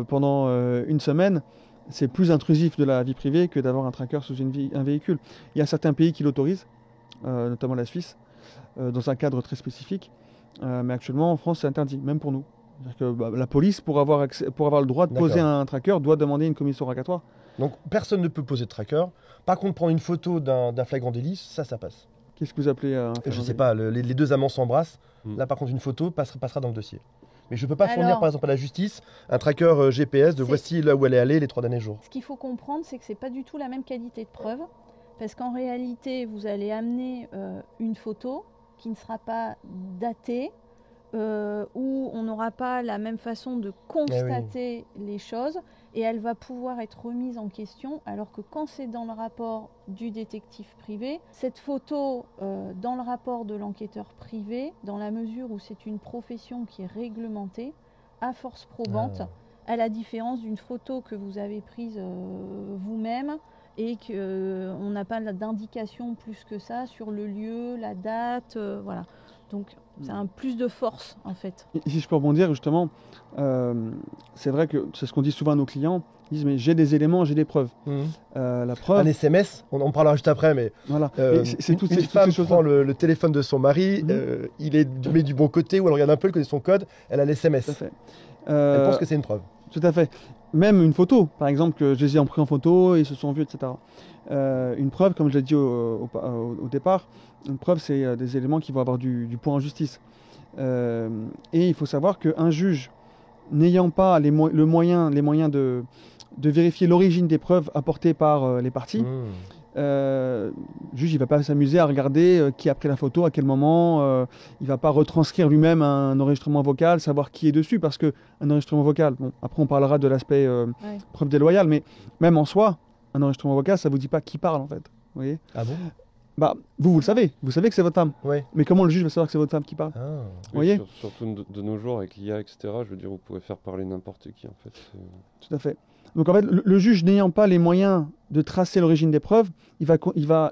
Speaker 3: pendant une semaine, c'est plus intrusif de la vie privée que d'avoir un tracker sous un véhicule. Il y a certains pays qui l'autorisent, notamment la Suisse, dans un cadre très spécifique. Mais actuellement, en France, c'est interdit, même pour nous. C'est-à-dire que la police, pour avoir le droit de poser un tracker, doit demander une commission rogatoire.
Speaker 1: Donc personne ne peut poser de tracker. Par contre, prendre une photo d'un flagrant délit, ça passe.
Speaker 3: Qu'est-ce que vous appelez
Speaker 1: Je ne sais pas, les deux amants s'embrassent. Là, par contre, une photo passera dans le dossier. Mais je ne peux pas fournir, par exemple, à la justice un tracker GPS de voici là où elle est allée les 3 derniers jours.
Speaker 4: Ce qu'il faut comprendre, c'est que ce n'est pas du tout la même qualité de preuve. Parce qu'en réalité, vous allez amener une photo qui ne sera pas datée, où on n'aura pas la même façon de constater les choses, et elle va pouvoir être remise en question, alors que quand c'est dans le rapport du détective privé, cette photo dans le rapport de l'enquêteur privé, dans la mesure où c'est une profession qui est réglementée, à force probante, à la différence d'une photo que vous avez prise vous-même, et qu'on n'a pas d'indication plus que ça sur le lieu, la date, voilà. Donc c'est un plus de force en fait.
Speaker 3: Et si je peux rebondir justement, c'est vrai que c'est ce qu'on dit souvent à nos clients, ils disent mais j'ai des éléments, j'ai des preuves. La preuve...
Speaker 1: Un SMS, on en parlera juste après, mais
Speaker 3: voilà.
Speaker 1: Une femme prend le téléphone de son mari, il met du bon côté, ou elle regarde un peu, elle connaît son code, elle a l'SMS.
Speaker 3: Tout à fait.
Speaker 1: Elle pense que c'est une preuve.
Speaker 3: Tout à fait. Même une photo, par exemple, que je les ai pris en photo, ils se sont vus, etc. Une preuve, comme je l'ai dit au départ, une preuve, c'est des éléments qui vont avoir du poids en justice. Et il faut savoir qu'un juge, n'ayant pas les moyens de vérifier l'origine des preuves apportées par les parties, le juge, il ne va pas s'amuser à regarder qui a pris la photo, à quel moment. Il ne va pas retranscrire lui-même un enregistrement vocal, savoir qui est dessus, parce qu'un enregistrement vocal, bon, après on parlera de l'aspect preuve déloyale, mais même en soi, un enregistrement vocal, ça ne vous dit pas qui parle en fait. Vous voyez ?
Speaker 1: Ah bon ?
Speaker 3: Bah, vous le savez que c'est votre femme.
Speaker 1: Ouais.
Speaker 3: Mais comment le juge va savoir que c'est votre femme qui parle ? Vous voyez ?
Speaker 2: Surtout de nos jours, avec l'IA, etc., je veux dire, vous pouvez faire parler n'importe qui en fait.
Speaker 3: Tout à fait. Donc en fait, le juge n'ayant pas les moyens de tracer l'origine des preuves, il va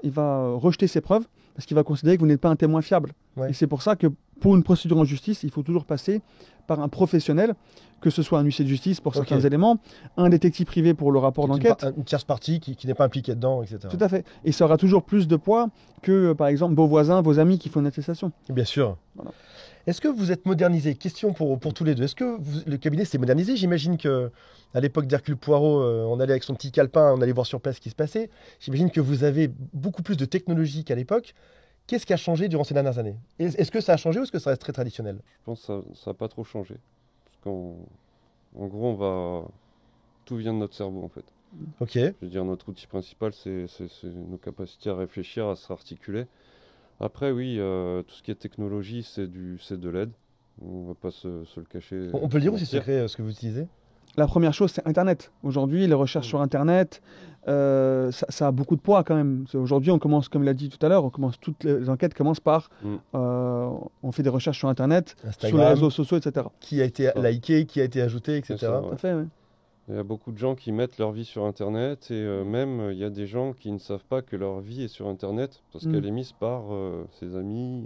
Speaker 3: rejeter ces preuves parce qu'il va considérer que vous n'êtes pas un témoin fiable. Ouais. Et c'est pour ça que pour une procédure en justice, il faut toujours passer par un professionnel, que ce soit un huissier de justice pour certains éléments, un détective privé pour le rapport d'enquête.
Speaker 1: Une tierce partie qui n'est pas impliquée dedans, etc.
Speaker 3: Tout à fait. Et ça aura toujours plus de poids que, par exemple, vos voisins, vos amis qui font une attestation.
Speaker 1: Bien sûr. Voilà. Est-ce que vous êtes modernisé ? Question pour tous les deux. Est-ce que le cabinet s'est modernisé ? J'imagine qu'à l'époque d'Hercule Poirot, on allait avec son petit calepin, on allait voir sur place ce qui se passait. J'imagine que vous avez beaucoup plus de technologie qu'à l'époque. Qu'est-ce qui a changé durant ces dernières années ? Est-ce que ça a changé ou est-ce que ça reste très traditionnel ?
Speaker 2: Je pense que ça n'a pas trop changé. Parce qu'en gros, tout vient de notre cerveau en fait.
Speaker 1: Ok.
Speaker 2: Je veux dire, notre outil principal, c'est nos capacités à réfléchir, à se articuler. Après, oui, tout ce qui est technologie, c'est de l'aide. On ne va pas se le cacher.
Speaker 1: On peut le dire ou c'est secret ce que vous utilisez ?
Speaker 3: La première chose, c'est Internet. Aujourd'hui, les recherches sur Internet, ça a beaucoup de poids quand même. Aujourd'hui, on commence, comme il l'a dit tout à l'heure, toutes les enquêtes commencent par... on fait des recherches sur Internet, Instagram, sur les réseaux sociaux, etc.
Speaker 1: Qui a été liké, qui a été ajouté, etc.
Speaker 2: Ça, ouais.
Speaker 3: Tout à fait, oui.
Speaker 2: Il y a beaucoup de gens qui mettent leur vie sur Internet et même il y a des gens qui ne savent pas que leur vie est sur Internet parce qu'elle est mise par ses amis,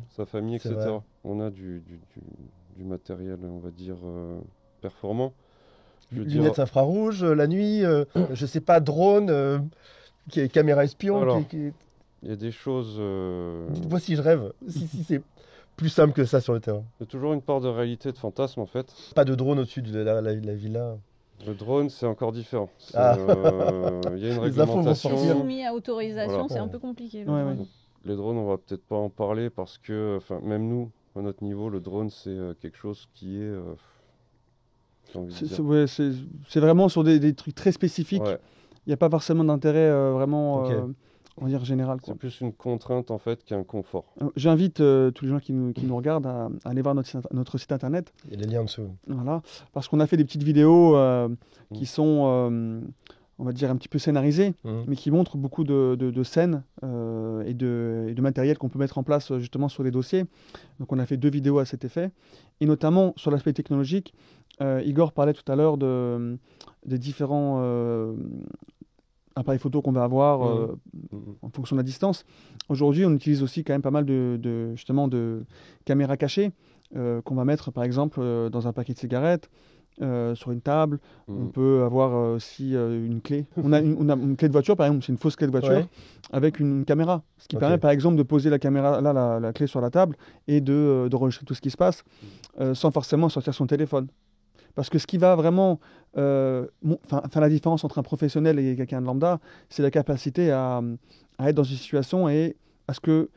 Speaker 2: sa famille, etc. Vrai. On a du matériel, on va dire, performant.
Speaker 1: Lunettes infrarouges, la nuit, je sais pas, drone, caméra espion.
Speaker 2: Alors, il y a des choses...
Speaker 1: Dites-moi si je rêve, si c'est plus simple que ça sur le terrain.
Speaker 2: Il y a toujours une part de réalité, de fantasme en fait.
Speaker 1: Pas de drone au-dessus de la villa.
Speaker 2: Le drone, c'est encore différent. Il y a une réglementation.
Speaker 4: C'est soumis à autorisation, voilà. C'est un peu compliqué.
Speaker 2: Les drones, on va peut-être pas en parler parce que, même nous, à notre niveau, le drone, c'est quelque chose qui est...
Speaker 3: c'est vraiment sur des trucs très spécifiques. Il n'y a pas forcément d'intérêt vraiment... on va dire général.
Speaker 2: C'est plus une contrainte en fait qu'un confort.
Speaker 3: J'invite tous les gens qui nous regardent à aller voir notre site internet.
Speaker 1: Il y a les liens en dessous.
Speaker 3: Voilà, parce qu'on a fait des petites vidéos qui sont, on va dire, un petit peu scénarisées, mais qui montrent beaucoup de scènes et de matériel qu'on peut mettre en place justement sur les dossiers. Donc on a fait 2 vidéos à cet effet. Et notamment sur l'aspect technologique, Igor parlait tout à l'heure des différents... appareil photo qu'on va avoir en fonction de la distance. Aujourd'hui, on utilise aussi quand même pas mal de caméras cachées qu'on va mettre, par exemple, dans un paquet de cigarettes, sur une table. On peut avoir aussi une clé. On a une clé de voiture, par exemple, c'est une fausse clé de voiture avec une caméra. Ce qui permet, par exemple, de poser la caméra, là, la clé sur la table et d'enregistrer tout ce qui se passe sans forcément sortir son téléphone. Parce que ce qui va vraiment faire la différence entre un professionnel et quelqu'un de lambda, c'est la capacité à être dans une situation et à ce que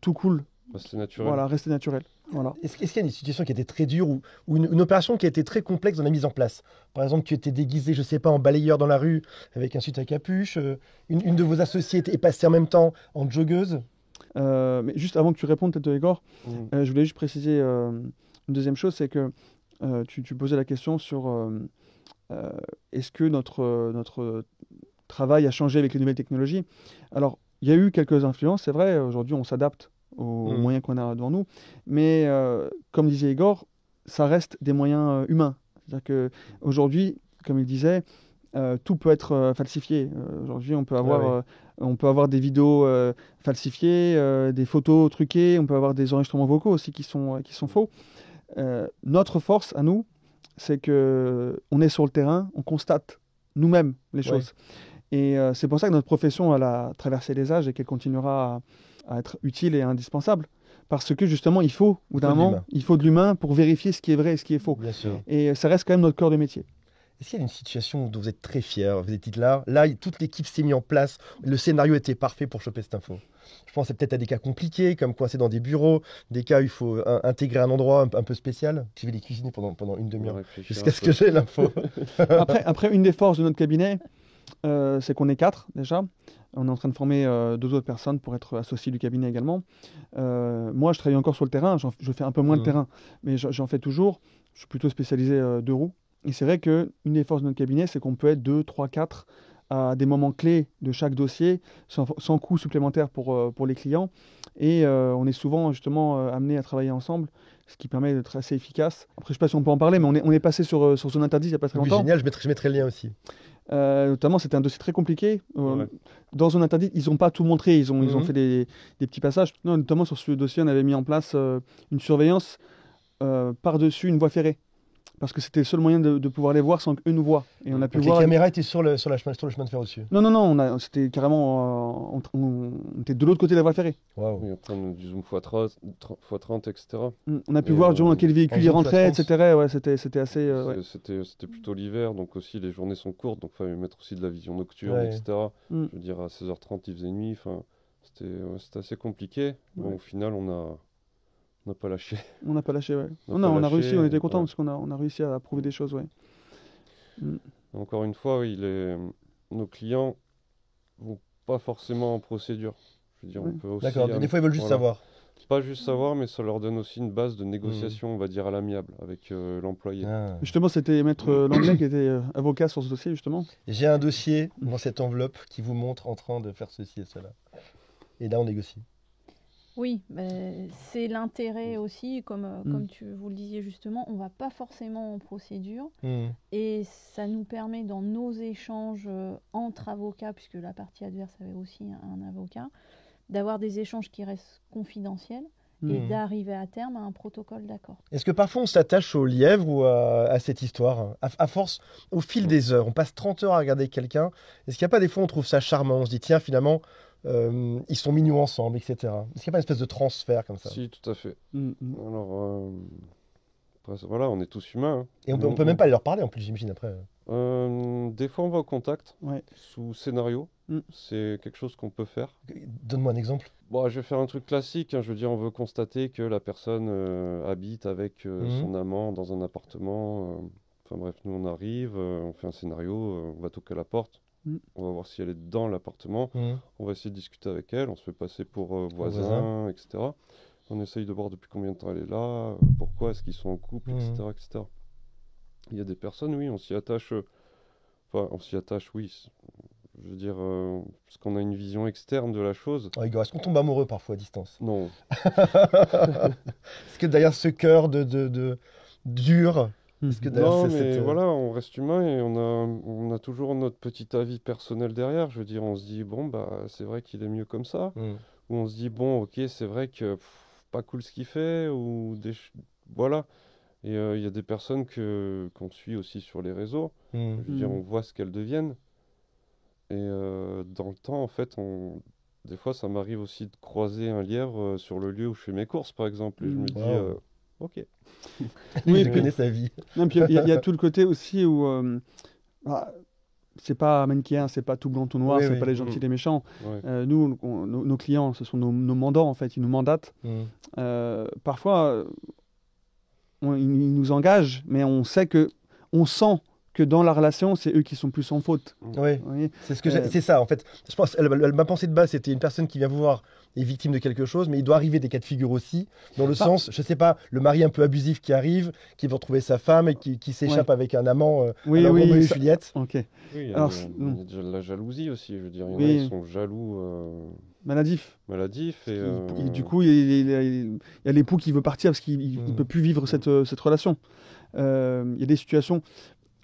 Speaker 3: tout coule.
Speaker 2: Rester naturel.
Speaker 3: Voilà, rester naturel. Voilà.
Speaker 1: Est-ce qu'il y a une situation qui a été très dure ou une opération qui a été très complexe dans la mise en place? Par exemple, tu étais déguisé, je ne sais pas, en balayeur dans la rue avec un suite à capuche. Une de vos associées est passée en même temps en joggeuse.
Speaker 3: Mais juste avant que tu répondes, peut-être, Igor, je voulais juste préciser une deuxième chose, c'est que tu posais la question sur est-ce que notre travail a changé avec les nouvelles technologies. Alors, il y a eu quelques influences, c'est vrai, aujourd'hui on s'adapte aux moyens qu'on a devant nous, mais comme disait Igor, ça reste des moyens humains. C'est-à-dire qu'aujourd'hui, comme il disait, tout peut être falsifié. Aujourd'hui, on peut avoir des vidéos falsifiées, des photos truquées, on peut avoir des enregistrements vocaux aussi qui sont faux. Notre force à nous, c'est qu'on est sur le terrain, on constate nous-mêmes les choses. Et c'est pour ça que notre profession, elle a traversé les âges et qu'elle continuera à être utile et indispensable. Parce que justement, il faut de l'humain pour vérifier ce qui est vrai et ce qui est faux.
Speaker 1: Bien sûr.
Speaker 3: Et ça reste quand même notre cœur de métier.
Speaker 1: Est-ce qu'il y a une situation dont vous êtes très fiers? Vous êtes dit là, toute l'équipe s'est mise en place, le scénario était parfait pour choper cette info. Je pense peut-être à des cas compliqués, comme coincé dans des bureaux, des cas où il faut intégrer un endroit un peu spécial. Je vais les cuisiner pendant une demi-heure, jusqu'à ce que j'ai l'info.
Speaker 3: Après, une des forces de notre cabinet, c'est qu'on est 4 déjà. On est en train de former 2 autres personnes pour être associés du cabinet également. Moi, je travaille encore sur le terrain. Je fais un peu moins de terrain, mais j'en fais toujours. Je suis plutôt spécialisé 2 roues. Et c'est vrai qu'une des forces de notre cabinet, c'est qu'on peut être 2, 3, 4 à des moments clés de chaque dossier, sans coût supplémentaire pour les clients. Et on est souvent justement amenés à travailler ensemble, ce qui permet d'être assez efficace. Après, je ne sais pas si on peut en parler, mais on est passé sur Zone Interdite il n'y a pas très longtemps.
Speaker 1: Génial, je mettrai le lien aussi.
Speaker 3: Notamment, c'était un dossier très compliqué. Dans Zone Interdite, ils n'ont pas tout montré, ils ont fait des petits passages. Non, notamment sur ce dossier, on avait mis en place une surveillance par-dessus une voie ferrée. Parce que c'était le seul moyen de pouvoir les voir sans qu'eux nous voient. Et on a pu voir...
Speaker 1: Les caméras étaient sur le chemin de fer au-dessus.
Speaker 3: Non, c'était carrément... on était de l'autre côté de la voie ferrée.
Speaker 2: Wow. Et après, on a du zoom x30, etc.
Speaker 3: On a pu voir dans quel véhicule il rentrait, etc. Ouais, c'était assez...
Speaker 2: C'était plutôt l'hiver, donc aussi les journées sont courtes, donc il fallait mettre aussi de la vision nocturne, etc. Je veux dire, à 16h30, il faisait nuit. C'était assez compliqué. Bon, au final, on n'a pas lâché.
Speaker 3: On n'a pas lâché, ouais. On a réussi, on était contents parce qu'on a réussi à prouver des choses, ouais.
Speaker 2: Encore une fois, nos clients vont pas forcément en procédure. Je veux dire, on peut aussi...
Speaker 1: D'accord, des fois ils veulent juste savoir.
Speaker 2: Pas juste savoir, mais ça leur donne aussi une base de négociation, on va dire, à l'amiable avec l'employé.
Speaker 3: Justement, c'était Maître Langlais qui était avocat sur ce dossier, justement.
Speaker 1: J'ai un dossier dans cette enveloppe qui vous montre en train de faire ceci et cela. Et là, on négocie.
Speaker 4: Oui, c'est l'intérêt aussi, comme vous le disiez justement, on ne va pas forcément en procédure et ça nous permet dans nos échanges entre avocats, puisque la partie adverse avait aussi un avocat, d'avoir des échanges qui restent confidentiels et d'arriver à terme à un protocole d'accord.
Speaker 1: Est-ce que parfois on s'attache au lièvre ou à cette histoire à force, au fil des heures, on passe 30 heures à regarder quelqu'un, est-ce qu'il n'y a pas des fois on trouve ça charmant, on se dit tiens finalement... ils sont mignons ensemble, etc. Est-ce qu'il n'y a pas une espèce de transfert comme ça?
Speaker 2: Si, tout à fait. Alors, voilà, on est tous humains. Hein.
Speaker 1: Et on peut même pas leur parler en plus, j'imagine, après.
Speaker 2: Des fois, on va au contact, sous scénario. C'est quelque chose qu'on peut faire.
Speaker 1: Donne-moi un exemple.
Speaker 2: Bon, je vais faire un truc classique. Hein. Je veux dire, on veut constater que la personne habite avec son amant dans un appartement. Enfin bref, nous, on arrive, on fait un scénario, on va toquer à la porte. On va voir si elle est dans l'appartement. On va essayer de discuter avec elle. On se fait passer pour voisin, etc. On essaye de voir depuis combien de temps elle est là, pourquoi est-ce qu'ils sont en couple, etc. Il y a des personnes, oui, on s'y attache. Enfin, on s'y attache, oui. Je veux dire, parce qu'on a une vision externe de la chose.
Speaker 1: Igor, est-ce qu'on tombe amoureux parfois à distance?
Speaker 2: Non.
Speaker 1: Est-ce que derrière ce cœur de dur...
Speaker 2: Non, mais voilà, on reste humain et on a toujours notre petit avis personnel derrière. Je veux dire, on se dit, bon, bah, c'est vrai qu'il est mieux comme ça. Ou on se dit, bon, ok, c'est vrai que pas cool ce qu'il fait. Voilà. Et il y a des personnes qu'on suit aussi sur les réseaux. Je veux dire, on voit ce qu'elles deviennent. Et dans le temps, en fait, des fois, ça m'arrive aussi de croiser un lièvre sur le lieu où je fais mes courses, par exemple. Et je me dis... Ok.
Speaker 1: Oui, il connaît sa vie.
Speaker 3: Il y a tout le côté aussi où c'est pas manichéen, c'est pas tout blanc, tout noir, c'est pas les gentils, les méchants. Nous, nos clients, ce sont nos mandants, en fait, ils nous mandatent. Parfois, ils nous engagent, mais on sent que dans la relation, c'est eux qui sont plus en faute.
Speaker 1: Oui, c'est ça, en fait. Je pense, ma pensée de base, c'était une personne qui vient vous voir, est victime de quelque chose, mais il doit arriver des cas de figure aussi, dans le sens, je sais pas, le mari un peu abusif qui arrive, qui va retrouver sa femme et qui s'échappe avec un amant, Roméo et Juliette.
Speaker 3: Ok.
Speaker 2: Oui, il y a déjà la jalousie aussi, je veux dire. Il y en a qui sont jaloux.
Speaker 3: Maladif.
Speaker 2: Et
Speaker 3: du coup, il y a l'époux qui veut partir parce qu'il ne peut plus vivre cette relation. Il y a des situations,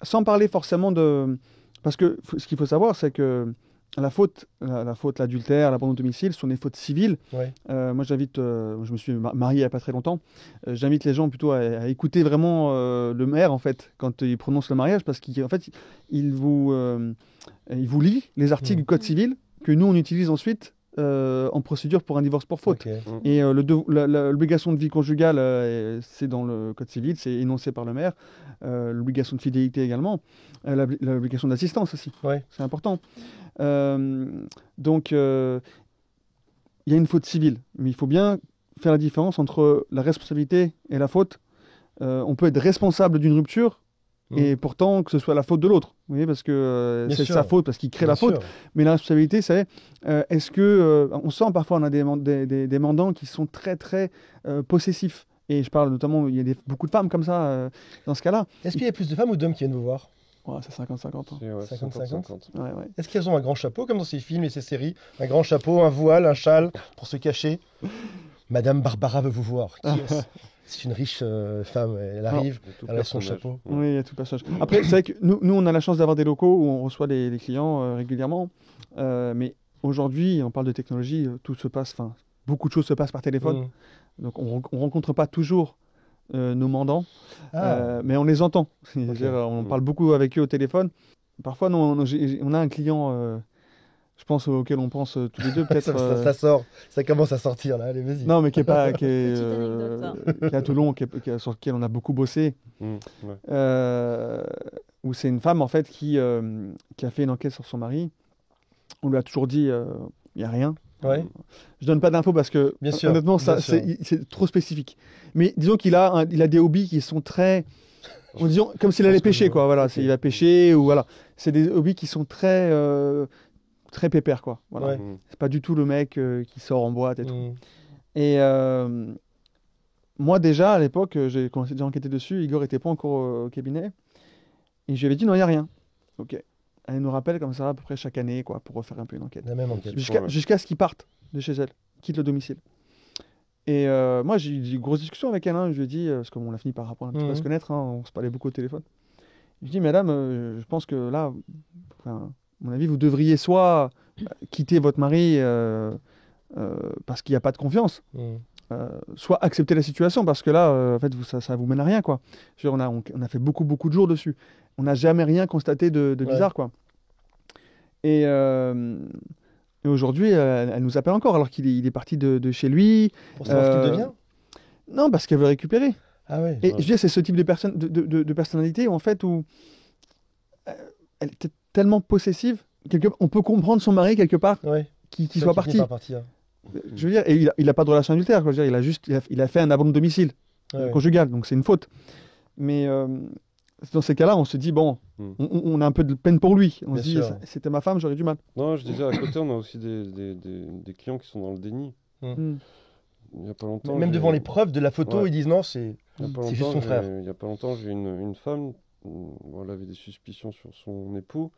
Speaker 3: sans parler forcément de... Parce que ce qu'il faut savoir, c'est que la faute, l'adultère, l'abandon de domicile sont des fautes civiles. Moi, je me suis marié il n'y a pas très longtemps, j'invite les gens plutôt à écouter vraiment le maire, en fait, quand il prononce le mariage, parce qu'en fait, il vous lit les articles du Code civil que nous, on utilise ensuite en procédure pour un divorce pour faute. Et l'obligation de vie conjugale, c'est dans le Code civil, c'est énoncé par le maire. L'obligation de fidélité également. L'obligation d'assistance aussi. C'est important. Donc, il y a une faute civile. Mais il faut bien faire la différence entre la responsabilité et la faute. On peut être responsable d'une rupture et pourtant que ce soit la faute de l'autre. Vous voyez, parce que c'est sa faute, parce qu'il crée la faute. Mais la responsabilité, c'est est-ce que... on sent parfois, on a des mandants qui sont très, très possessifs. Et je parle notamment, il y a beaucoup de femmes comme ça, dans ce cas-là.
Speaker 1: Est-ce qu'il y a plus de femmes ou d'hommes qui viennent vous voir ?
Speaker 3: C'est 50-50.
Speaker 2: 50-50.
Speaker 1: Est-ce qu'elles ont un grand chapeau, comme dans ces films et ces séries ? Un grand chapeau, un voile, un châle, pour se cacher ? Madame Barbara veut vous voir. Qui est-ce ? C'est une riche femme, elle arrive, elle a son chapeau.
Speaker 3: Oui, il y a tout passage. Après, c'est vrai que nous, on a la chance d'avoir des locaux où on reçoit les clients régulièrement. Mais aujourd'hui, on parle de technologie, beaucoup de choses se passent par téléphone. Donc, on ne rencontre pas toujours nos mandants, mais on les entend. On parle beaucoup avec eux au téléphone. Parfois, on a un client... je pense auquel on pense tous les deux, peut-être.
Speaker 1: Ça sort, ça commence à sortir là, allez, vas-y.
Speaker 3: Non, mais qui est à Toulon, sur lequel on a beaucoup bossé. Où c'est une femme en fait qui a fait une enquête sur son mari. On lui a toujours dit il n'y a rien. Je donne pas d'infos parce que honnêtement c'est trop spécifique. Mais disons qu'il a des hobbies qui sont très, disons comme s'il allait pêcher quoi. Voilà, il va pêcher ou voilà. C'est des hobbies qui sont très très pépère quoi. Voilà. C'est pas du tout le mec qui sort en boîte et tout. Et moi déjà à l'époque j'ai commencé déjà à enquêter dessus. Igor était pas encore au cabinet et je lui avais dit non il y a rien. Ok. Elle nous rappelle comme ça à peu près chaque année quoi pour refaire un peu une enquête.
Speaker 1: La même enquête.
Speaker 3: Jusqu'à ce qu'ils partent de chez elle, quittent le domicile. Et moi j'ai eu une grosse discussion avec elle. Je lui ai dit parce qu'on a fini par apprendre un petit peu à se connaître. On se parlait beaucoup au téléphone. Je lui ai dit madame, je pense que là, à mon avis, vous devriez soit quitter votre mari parce qu'il n'y a pas de confiance, soit accepter la situation parce que là, en fait, ça vous mène à rien, quoi. On a fait beaucoup de jours dessus. On n'a jamais rien constaté de bizarre, quoi. Et aujourd'hui, elle nous appelle encore alors qu'il est parti de chez lui.
Speaker 1: Pour savoir ce qu'il devient ?
Speaker 3: Non, parce qu'elle veut récupérer.
Speaker 1: Et
Speaker 3: je veux dire, c'est ce type de personnalité où, en fait, où elle était tellement possessive, on peut comprendre son mari quelque part, qui soit parti. Je veux dire, et il n'a pas de relation adultère, quoi. Je veux dire, il a fait un abandon de domicile conjugal, donc c'est une faute. Mais dans ces cas-là, on se dit, bon, on a un peu de peine pour lui. On se dit, c'était ma femme, j'aurais du mal.
Speaker 2: Non, je disais, à côté, on a aussi des clients qui sont dans le déni. Il y a pas longtemps,
Speaker 1: même devant les preuves de la photo, ils disent non, c'est juste son frère.
Speaker 2: Il n'y a pas longtemps, j'ai une femme, elle avait des suspicions sur son époux.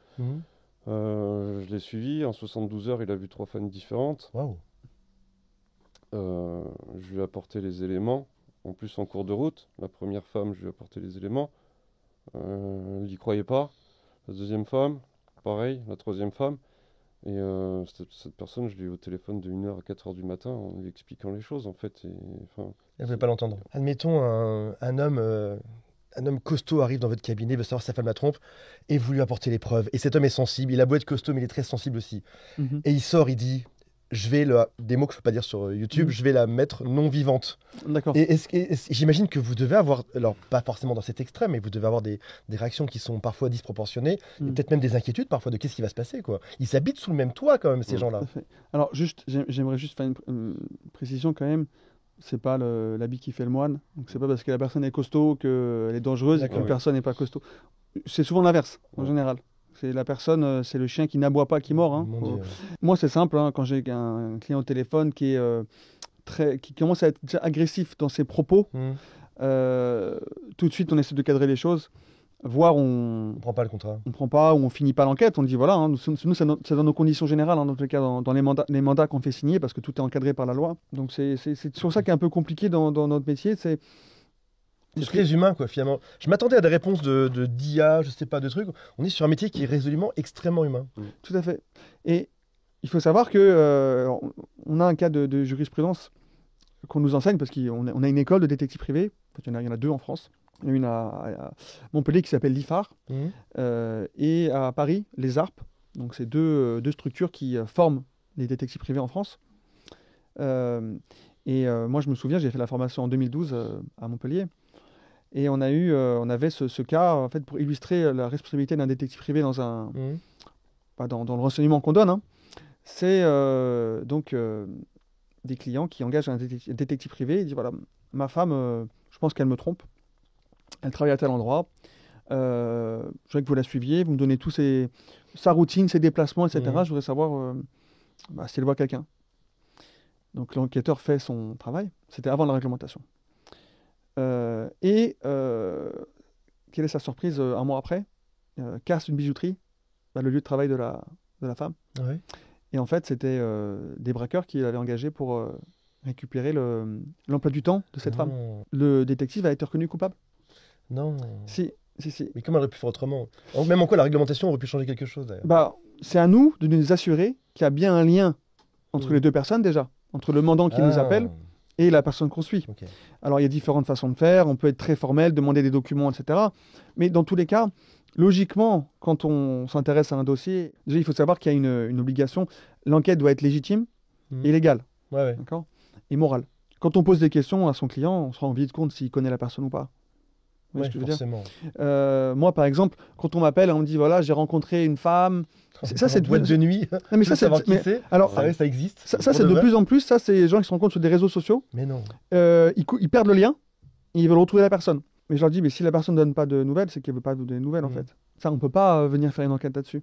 Speaker 2: Je l'ai suivi, en 72 heures, il a vu 3 femmes différentes.
Speaker 1: Waouh.
Speaker 2: Je lui ai apporté les éléments, en plus en cours de route. La première femme, je lui ai apporté les éléments. Il n'y croyait pas. La deuxième femme, pareil. La troisième femme. Et cette personne, je l'ai eu au téléphone de 1h à 4h du matin en lui expliquant les choses, en fait. Elle
Speaker 1: ne voulait pas l'entendre. Admettons, un homme costaud arrive dans votre cabinet, veut savoir si sa femme la trompe, et vous lui apportez les preuves. Et cet homme est sensible, il a beau être costaud, mais il est très sensible aussi. Et il sort, il dit, des mots que je peux pas dire sur YouTube, je vais la mettre non vivante.
Speaker 3: D'accord.
Speaker 1: Et j'imagine que vous devez avoir, alors pas forcément dans cet extrême, mais vous devez avoir des réactions qui sont parfois disproportionnées, et peut-être même des inquiétudes parfois de qu'est-ce qui va se passer, quoi. Ils habitent sous le même toit quand même, ces gens-là.
Speaker 3: Tout à fait. Alors j'aimerais juste faire une précision quand même. C'est pas l'habit qui fait le moine. Donc c'est pas parce que la personne est costaud qu'elle est dangereuse et qu'une personne n'est pas costaud. C'est souvent l'inverse en général. C'est la personne, c'est le chien qui n'aboie pas qui mord. Hein. Moi, c'est simple. Hein, quand j'ai un client au téléphone qui commence à être déjà agressif dans ses propos, tout de suite, on essaie de cadrer les choses. Voire on
Speaker 1: prend pas le contrat.
Speaker 3: On prend pas ou on finit pas l'enquête. On dit voilà, hein, nous c'est dans nos conditions générales, hein, dans tous les cas, dans les mandats qu'on fait signer, parce que tout est encadré par la loi. Donc c'est sur ça qui est un peu compliqué dans notre métier. C'est
Speaker 1: très humain, quoi, finalement. Je m'attendais à des réponses d'IA, je sais pas, de trucs. On est sur un métier qui est résolument extrêmement humain.
Speaker 3: Tout à fait. Et il faut savoir que on a un cas de jurisprudence qu'on nous enseigne, parce qu'on a une école de détective privé. Il y en a 2 en France. Il y en a une à Montpellier qui s'appelle l'IFAR, et à Paris, les ARP. Donc c'est deux structures qui forment les détectives privés en France. Moi, je me souviens, j'ai fait la formation en 2012 à Montpellier. Et on avait ce cas, en fait, pour illustrer la responsabilité d'un détective privé dans le renseignement qu'on donne. Hein. C'est donc des clients qui engagent un détective privé et disent voilà, ma femme, je pense qu'elle me trompe. Elle travaille à tel endroit. Je voudrais que vous la suiviez. Vous me donnez sa routine, ses déplacements, etc. Je voudrais savoir si elle voit quelqu'un. Donc l'enquêteur fait son travail. C'était avant la réglementation. Quelle est sa surprise un mois après? Casse une bijouterie, le lieu de travail de la femme.
Speaker 1: Ouais.
Speaker 3: Et en fait, c'était des braqueurs qui l'avaient engagé pour récupérer l'emploi du temps de cette femme. Le détective a été reconnu coupable.
Speaker 1: Non.
Speaker 3: Si.
Speaker 1: Mais comment elle aurait pu faire autrement? Même en quoi la réglementation aurait pu changer quelque chose d'ailleurs.
Speaker 3: C'est à nous de nous assurer qu'il y a bien un lien entre les deux personnes déjà, entre le mandant qui nous appelle et la personne qu'on suit.
Speaker 1: Okay.
Speaker 3: Alors il y a différentes façons de faire, on peut être très formel, demander des documents, etc. Mais dans tous les cas, logiquement, quand on s'intéresse à un dossier, déjà il faut savoir qu'il y a une obligation. L'enquête doit être légitime et légale, d'accord, et morale. Quand on pose des questions à son client, on se rend vite compte s'il connaît la personne ou pas.
Speaker 1: Oui, forcément.
Speaker 3: Moi, par exemple, quand on m'appelle, on me dit voilà, j'ai rencontré une femme.
Speaker 1: Ça, c'est boîte de nuit.
Speaker 3: Non, mais ça,
Speaker 1: savoir qui c'est. Alors, ça existe.
Speaker 3: Ça, c'est de plus en plus. Ça, c'est les gens qui se rencontrent sur des réseaux sociaux.
Speaker 1: Mais non.
Speaker 3: Ils perdent le lien. Et ils veulent retrouver la personne. Mais je leur dis, mais si la personne ne donne pas de nouvelles, c'est qu'elle ne veut pas vous donner de nouvelles, en fait. Ça, on ne peut pas venir faire une enquête là-dessus.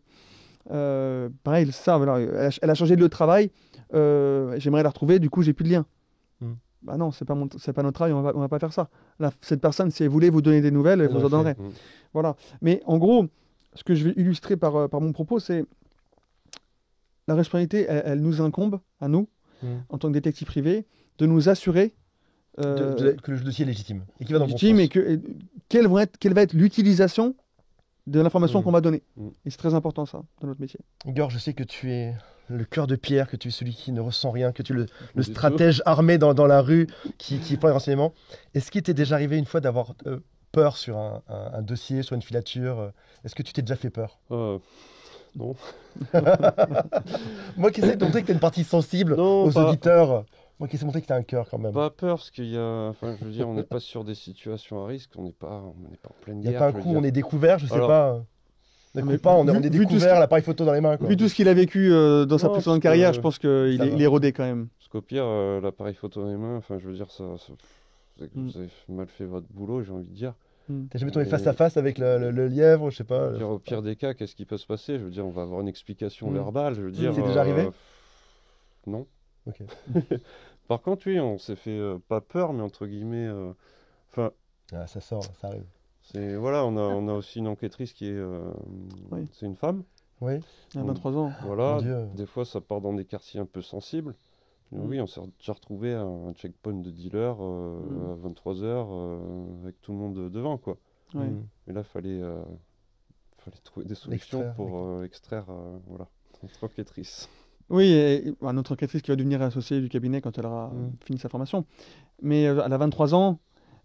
Speaker 3: Pareil, ça, voilà, elle a changé de lieu de travail. J'aimerais la retrouver. Du coup, j'ai plus de lien. Non, c'est pas notre travail, on va pas faire ça. Là, cette personne, si elle voulait vous donner des nouvelles, elle vous en donnerait. Voilà. Mais en gros, ce que je vais illustrer par mon propos, c'est la responsabilité, elle nous incombe, à nous, en tant que détective privé, de nous assurer
Speaker 1: que le dossier est légitime. Et qu'il va dans le bon
Speaker 3: sens.
Speaker 1: Et
Speaker 3: quelle va être l'utilisation de l'information qu'on va donner. Et c'est très important, ça, dans notre métier.
Speaker 1: Igor, je sais que tu es le cœur de pierre, que tu es celui qui ne ressent rien, que tu es le stratège armé dans la rue qui prend les renseignements. Est-ce qu'il t'est déjà arrivé une fois d'avoir peur sur un dossier, sur une filature? Est-ce que tu t'es déjà fait peur?
Speaker 2: Non.
Speaker 1: Moi qui essaie de montrer que tu as une partie sensible aux auditeurs. Moi qui essaie de montrer que tu as un cœur quand même.
Speaker 2: Pas peur, parce qu'il y a... Enfin, je veux dire, on n'est pas sur des situations à risque, on n'est pas en pleine guerre.
Speaker 1: Il n'y a pas un coup, on est découvert, je sais pas. On est découvert, l'appareil photo dans les mains.
Speaker 3: Vu tout ce qu'il a vécu dans sa précédente carrière, je pense qu'il est rodé quand même.
Speaker 2: Parce qu'au pire, l'appareil photo dans les mains, enfin, je veux dire, vous avez mal fait votre boulot, j'ai envie de dire.
Speaker 1: T'as jamais tombé face à face avec le lièvre, je sais pas.
Speaker 2: Au pire des cas, qu'est-ce qui peut se passer? Je veux dire, on va avoir une explication verbale. Je veux dire.
Speaker 1: C'est déjà arrivé?
Speaker 2: Non.
Speaker 1: Ok.
Speaker 2: Par contre, oui, on s'est fait pas peur, mais entre guillemets, enfin.
Speaker 1: Ça sort, ça arrive.
Speaker 2: Voilà, on a aussi une enquêtrice qui est, c'est une femme.
Speaker 1: Oui.
Speaker 3: Elle a 23 ans.
Speaker 2: Voilà. Des fois, ça part dans des quartiers un peu sensibles. Oui, on s'est déjà retrouvé à un checkpoint de dealer à 23h avec tout le monde devant, quoi. Et là, fallait trouver des solutions pour extraire notre enquêtrice.
Speaker 3: Oui, et notre enquêtrice qui va devenir associée du cabinet quand elle aura fini sa formation. Mais elle a 23 ans,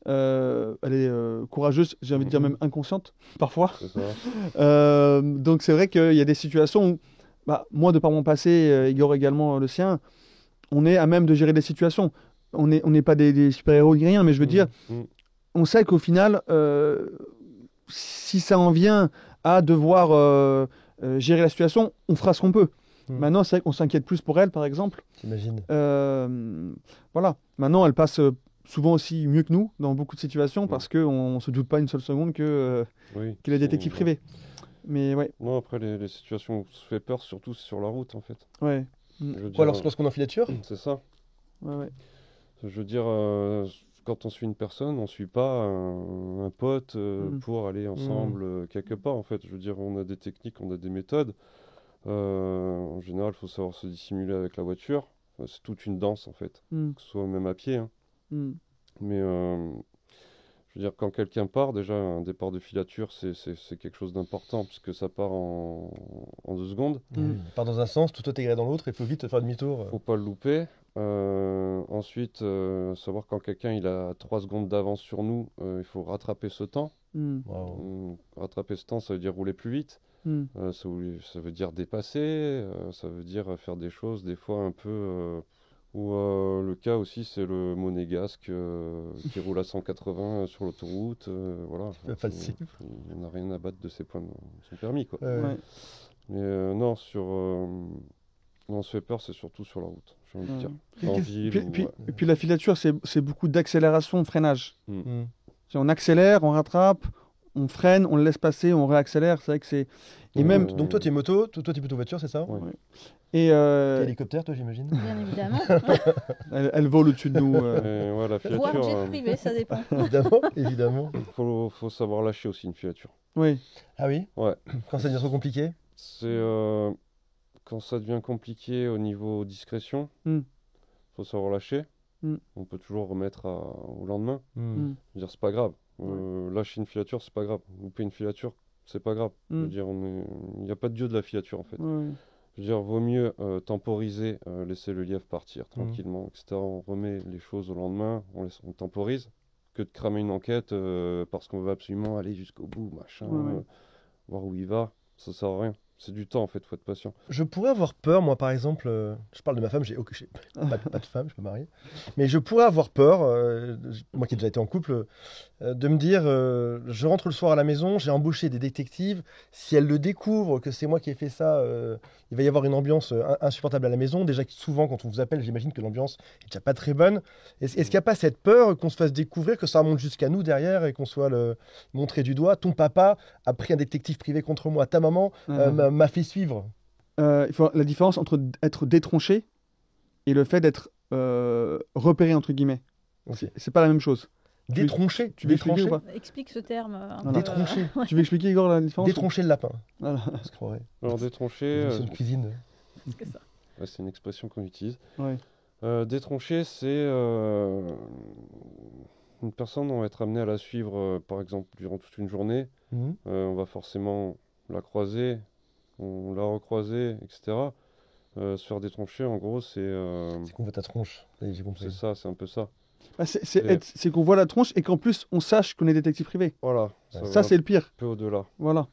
Speaker 3: elle est courageuse, j'ai envie de dire même inconsciente, parfois.
Speaker 2: C'est ça.
Speaker 3: Donc c'est vrai qu'il y a des situations où moi, de par mon passé, Igor également le sien, on est à même de gérer des situations. On n'est pas des super-héros ni rien, mais je veux dire, on sait qu'au final, si ça en vient à devoir gérer la situation, on fera ce qu'on peut. Maintenant, c'est vrai qu'on s'inquiète plus pour elle, par exemple.
Speaker 1: J'imagine.
Speaker 3: Voilà. Maintenant, elle passe souvent aussi mieux que nous dans beaucoup de situations parce qu'on ne se doute pas une seule seconde qu'elle est détective privé. Mais ouais.
Speaker 2: Non, après, les situations où se fait peur, surtout c'est sur la route, en fait.
Speaker 3: Ouais.
Speaker 1: Lorsqu'on est en filature.
Speaker 2: C'est ça.
Speaker 3: Ouais.
Speaker 2: Je veux dire, quand on suit une personne, on ne suit pas un pote pour aller ensemble quelque part, en fait. Je veux dire, on a des techniques, on a des méthodes. En général, il faut savoir se dissimuler avec la voiture. C'est toute une danse, en fait. Que ce soit même à pied. Hein. Mais je veux dire, quand quelqu'un part, déjà, un départ de filature, c'est quelque chose d'important, puisque ça part en 2 secondes.
Speaker 1: Il part dans un sens, tout intégré dans l'autre, il faut vite faire demi-tour.
Speaker 2: Faut pas le louper. Ensuite, savoir quand quelqu'un il a 3 secondes d'avance sur nous, il faut rattraper ce temps. Rattraper ce temps, ça veut dire rouler plus vite. Ça veut dire dépasser, ça veut dire faire des choses des fois un peu... Ou le cas aussi, c'est le monégasque qui roule à 180 sur l'autoroute. Voilà. Il n'a rien à battre de ses points de son permis, quoi. Mais non, on se fait peur, c'est surtout sur la route, j'ai envie de dire. En ville,
Speaker 3: et puis la filature, c'est beaucoup d'accélération, freinage. Si on accélère, on rattrape, on freine, on le laisse passer, on réaccélère. C'est vrai que c'est...
Speaker 1: Et même... Donc toi, tu es moto, toi, tu es plutôt voiture, c'est ça?
Speaker 3: Et
Speaker 1: t'es hélicoptère, toi, j'imagine?
Speaker 4: Bien évidemment.
Speaker 3: elle vole au-dessus de nous.
Speaker 2: La filature,
Speaker 4: voire jet privé, ça dépend.
Speaker 1: Évidemment.
Speaker 2: Faut savoir lâcher aussi une filature.
Speaker 3: Oui.
Speaker 1: Ah oui?
Speaker 2: Ouais.
Speaker 1: Quand ça devient trop compliqué?
Speaker 2: C'est quand ça devient compliqué au niveau discrétion, faut savoir lâcher. On peut toujours remettre au lendemain. Je veux dire, c'est pas grave. Lâcher une filature, c'est pas grave. Louper une filature, c'est pas grave. Je veux dire, il n'y a pas de dieu de la filature en fait. Je veux dire, vaut mieux temporiser, laisser le lièvre partir tranquillement, etc. On remet les choses au lendemain, on temporise, que de cramer une enquête parce qu'on veut absolument aller jusqu'au bout, machin, voir où il va, ça sert à rien. C'est du temps en fait, faut être patient.
Speaker 1: Je pourrais avoir peur, moi par exemple, je parle de ma femme, j'ai pas de femme, je suis pas marié, mais je pourrais avoir peur, moi qui ai déjà été en couple, de me dire, je rentre le soir à la maison, j'ai embauché des détectives, si elle le découvre que c'est moi qui ai fait ça, il va y avoir une ambiance insupportable à la maison. Déjà souvent quand on vous appelle, j'imagine que l'ambiance est déjà pas très bonne. Est-ce qu'il n'y a pas cette peur qu'on se fasse découvrir, que ça remonte jusqu'à nous derrière et qu'on soit montré du doigt? Ton papa a pris un détective privé contre moi, ta maman m'a fait suivre.
Speaker 3: Il faut la différence entre être détronché et le fait d'être repéré entre guillemets. C'est pas la même chose.
Speaker 1: Détronché,
Speaker 3: tu veux expliquer ou pas?
Speaker 4: Explique ce terme.
Speaker 1: Détronché.
Speaker 3: Tu veux expliquer, Igor, la différence?
Speaker 1: Détroncher le lapin.
Speaker 3: Voilà.
Speaker 1: Je croirais.
Speaker 2: Alors détroncher,
Speaker 1: c'est une cuisine.
Speaker 4: C'est ça.
Speaker 2: C'est une expression qu'on utilise.
Speaker 3: Détroncher,
Speaker 2: c'est une personne, on va être amené à la suivre, par exemple, durant toute une journée. On va forcément la croiser, on l'a recroiser, etc. Se faire détroncher, en gros, c'est...
Speaker 1: C'est qu'on voit ta tronche, j'ai compris.
Speaker 2: C'est ça, c'est un peu ça.
Speaker 3: C'est qu'on voit la tronche et qu'en plus, on sache qu'on est détective privé.
Speaker 2: Voilà.
Speaker 3: Ça c'est le pire.
Speaker 2: Un peu au-delà.
Speaker 3: Voilà.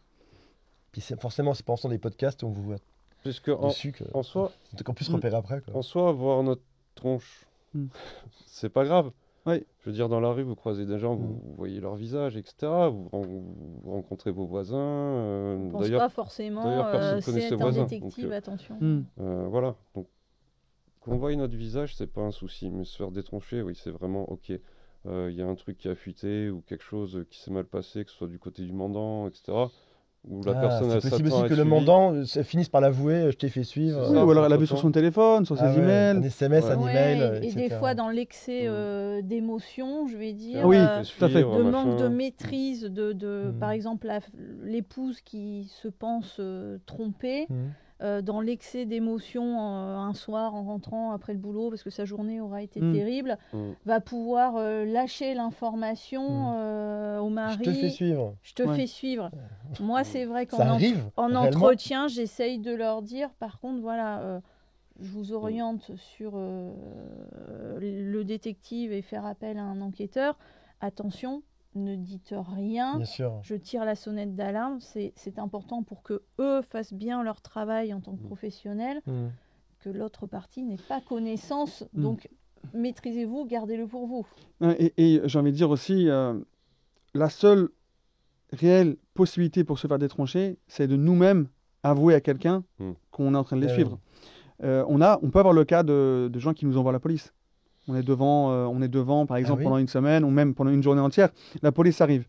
Speaker 1: Puis forcément, c'est pas en faisant des podcasts où on vous voit
Speaker 2: puisque
Speaker 1: dessus
Speaker 2: en soi...
Speaker 1: C'est qu'on puisse repérer après. Quoi.
Speaker 2: En soi, voir notre tronche, c'est pas grave.
Speaker 3: Oui.
Speaker 2: Je veux dire, dans la rue, vous croisez des gens, vous voyez leur visage, etc. Vous rencontrez vos voisins.
Speaker 4: On pense pas forcément c'est un détective,
Speaker 2: donc,
Speaker 4: attention.
Speaker 2: Voilà. Donc, qu'on voie notre visage, c'est pas un souci. Mais se faire détroncher, oui, c'est vraiment OK. Il y a un truc qui a fuité ou quelque chose qui s'est mal passé, que ce soit du côté du mandant, etc. Où la personne,
Speaker 1: c'est possible aussi que le mandant finisse par l'avouer, je t'ai fait suivre.
Speaker 3: Oui, ou alors elle a vu sur son téléphone, sur ses emails.
Speaker 1: Un SMS, un email,
Speaker 4: et
Speaker 1: etc.
Speaker 4: des fois, dans l'excès d'émotion, je vais dire,
Speaker 3: oui, tout à fait.
Speaker 4: de manque de maîtrise, par exemple, l'épouse qui se pense trompée, dans l'excès d'émotion un soir en rentrant après le boulot, parce que sa journée aura été terrible, va pouvoir lâcher l'information au mari.
Speaker 1: Je te fais suivre.
Speaker 4: Je te fais suivre. Moi, c'est vrai qu'en entretien, j'essaye de leur dire, par contre, voilà, je vous oriente sur le détective et faire appel à un enquêteur. Attention, ne dites rien.
Speaker 1: Bien sûr.
Speaker 4: Je tire la sonnette d'alarme. C'est important pour que eux fassent bien leur travail en tant que professionnels, que l'autre partie n'ait pas connaissance. Donc, maîtrisez-vous, gardez-le pour vous.
Speaker 3: Et j'ai envie de dire aussi, la seule réelle possibilité pour se faire détroncher, c'est de nous-mêmes avouer à quelqu'un qu'on est en train de les suivre. On peut avoir le cas de gens qui nous envoient à la police. On est devant, par exemple, pendant une semaine ou même pendant une journée entière. La police arrive.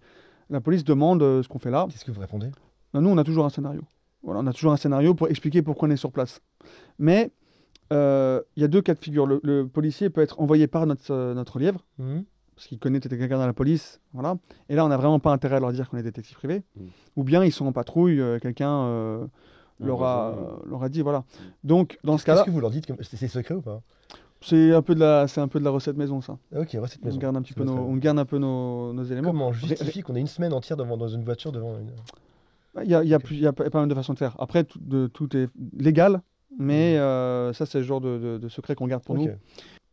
Speaker 3: La police demande ce qu'on fait là.
Speaker 1: Qu'est-ce que vous répondez?
Speaker 3: Nous, on a toujours un scénario. Voilà, on a toujours un scénario pour expliquer pourquoi on est sur place. Mais il y a deux cas de figure. Le policier peut être envoyé par notre lièvre, parce qu'il connaît peut-être quelqu'un dans la police. Voilà. Et là, on n'a vraiment pas intérêt à leur dire qu'on est détective privé. Ou bien ils sont en patrouille, quelqu'un leur a dit, voilà. Donc, dans ce cas-là...
Speaker 1: Qu'est-ce que vous leur dites? C'est secret ou pas?
Speaker 3: C'est un peu de la recette maison, ça.
Speaker 1: Ok, recette maison.
Speaker 3: On garde un peu nos éléments.
Speaker 1: Comment on justifie qu'on ait une semaine entière dans une voiture devant une...
Speaker 3: Il y a pas mal de façons de faire. Après, tout est légal, mais ça, c'est le genre de secret qu'on garde pour nous.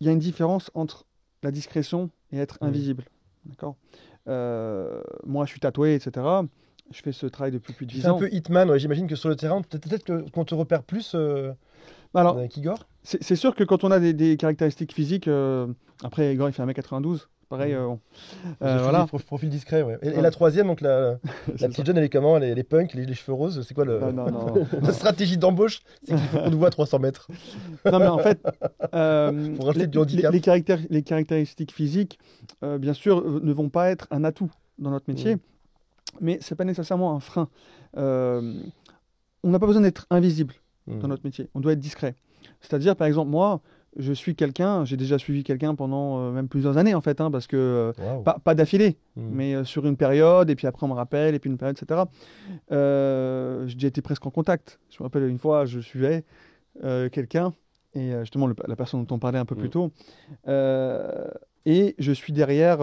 Speaker 3: Il y a une différence entre la discrétion et être invisible. D'accord. Moi, je suis tatoué, etc. Je fais ce travail depuis plus de 10 ans.
Speaker 1: C'est un peu Hitman, j'imagine que sur le terrain, peut-être qu'on te repère plus avec Igor.
Speaker 3: C'est sûr que quand on a des caractéristiques physiques, après Igor il fait 1m92, pareil.
Speaker 1: Voilà. Profil discret, ouais. Et la troisième, donc la petite jeune, elle est comment? Elle est punk, les cheveux roses, c'est quoi
Speaker 3: non.
Speaker 1: la stratégie d'embauche? C'est qu'il faut qu'on nous voit à 300 mètres.
Speaker 3: Non, mais en fait,
Speaker 1: pour rajouter du handicap.
Speaker 3: Les caractéristiques physiques, bien sûr, ne vont pas être un atout dans notre métier, mais c'est pas nécessairement un frein. On n'a pas besoin d'être invisible dans notre métier, on doit être discret. C'est-à-dire, par exemple, moi, j'ai déjà suivi quelqu'un pendant même plusieurs années, en fait, parce que, pas d'affilée, mais sur une période, et puis après on me rappelle, et puis une période, etc. J'ai déjà été presque en contact. Je me rappelle une fois, je suivais quelqu'un, et justement la personne dont on parlait un peu plus tôt, et je suis derrière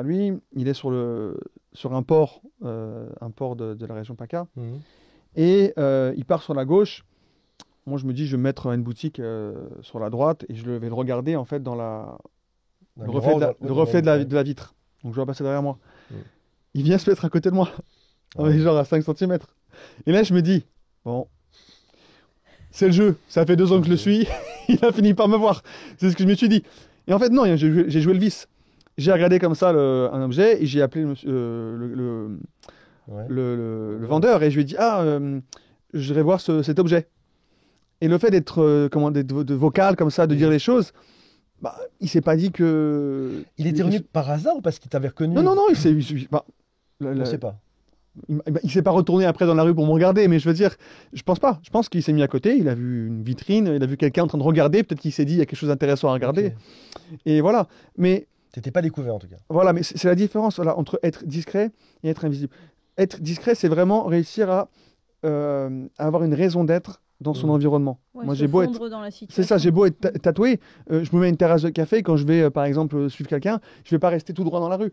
Speaker 3: lui, il est sur un port de la région PACA, et il part sur la gauche. Moi, je me dis, je vais me mettre une boutique sur la droite et je vais le regarder en fait dans le reflet de la vitre. Donc, je vais passer derrière moi. Il vient se mettre à côté de moi, genre à 5 cm. Et là, je me dis, bon, c'est le jeu. Ça fait 2 ans que je le suis. Il a fini par me voir. C'est ce que je me suis dit. Et en fait, non, j'ai joué le vice. J'ai regardé comme ça un objet et j'ai appelé le vendeur et je lui ai dit, je voudrais voir cet objet. Et le fait d'être vocal comme ça, de dire les choses, il s'est pas dit que...
Speaker 1: Il était revenu par hasard ou parce qu'il t'avait reconnu?
Speaker 3: Non,
Speaker 1: on ne sait pas.
Speaker 3: Il s'est pas retourné après dans la rue pour me regarder, mais je veux dire, je pense pas. Je pense qu'il s'est mis à côté, il a vu une vitrine, il a vu quelqu'un en train de regarder, peut-être qu'il s'est dit il y a quelque chose d'intéressant à regarder. Et voilà. Mais...
Speaker 1: T'étais pas découvert en tout cas.
Speaker 3: Voilà, mais c'est la différence entre être discret et être invisible. Être discret, c'est vraiment réussir à avoir une raison d'être dans son environnement.
Speaker 4: Moi, j'ai beau être dans la situation.
Speaker 3: C'est ça, j'ai beau être tatoué, je me mets une terrasse de café quand je vais par exemple suivre quelqu'un, je vais pas rester tout droit dans la rue.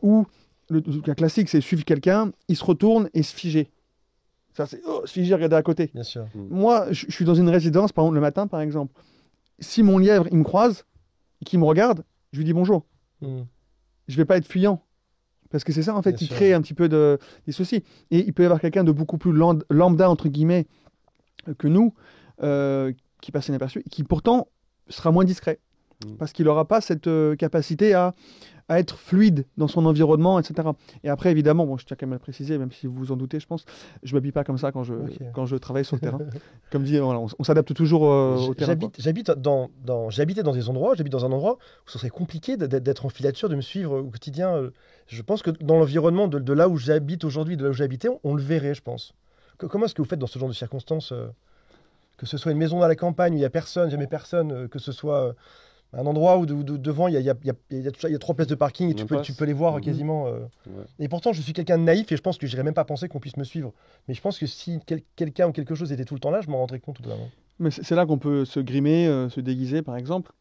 Speaker 3: Ou le cas classique, c'est suivre quelqu'un, il se retourne et se figer. Ça c'est se figer, regarder à côté.
Speaker 1: Bien sûr.
Speaker 3: Moi, je suis dans une résidence, par exemple le matin par exemple. Si mon lièvre il me croise et qu'il me regarde, je lui dis bonjour. Je vais pas être fuyant. Parce que c'est ça en fait qui crée un petit peu des soucis. Et il peut y avoir quelqu'un de beaucoup plus lambda entre guillemets que nous, qui passe inaperçu, qui pourtant sera moins discret, parce qu'il n'aura pas cette capacité à être fluide dans son environnement, etc. Et après, évidemment, je tiens quand même à le préciser, même si vous vous en doutez, je pense, je ne m'habille pas comme ça quand je travaille sur le terrain. Comme dit, voilà, on s'adapte toujours au terrain.
Speaker 1: J'habite dans un endroit où ce serait compliqué d'être en filature, de me suivre au quotidien. Je pense que dans l'environnement de là où j'habite aujourd'hui, de là où j'habitais, on le verrait, je pense. Comment est-ce que vous faites dans ce genre de circonstances, que ce soit une maison dans la campagne où il n'y a personne, jamais personne, que ce soit un endroit où devant il y a 3 places de parking et tu peux les voir quasiment. Et pourtant, je suis quelqu'un de naïf et je pense que je n'irais même pas penser qu'on puisse me suivre. Mais je pense que si quelqu'un ou quelque chose était tout le temps là, je m'en rendrais compte tout de même.
Speaker 3: Mais c'est là qu'on peut se grimer, se déguiser par exemple.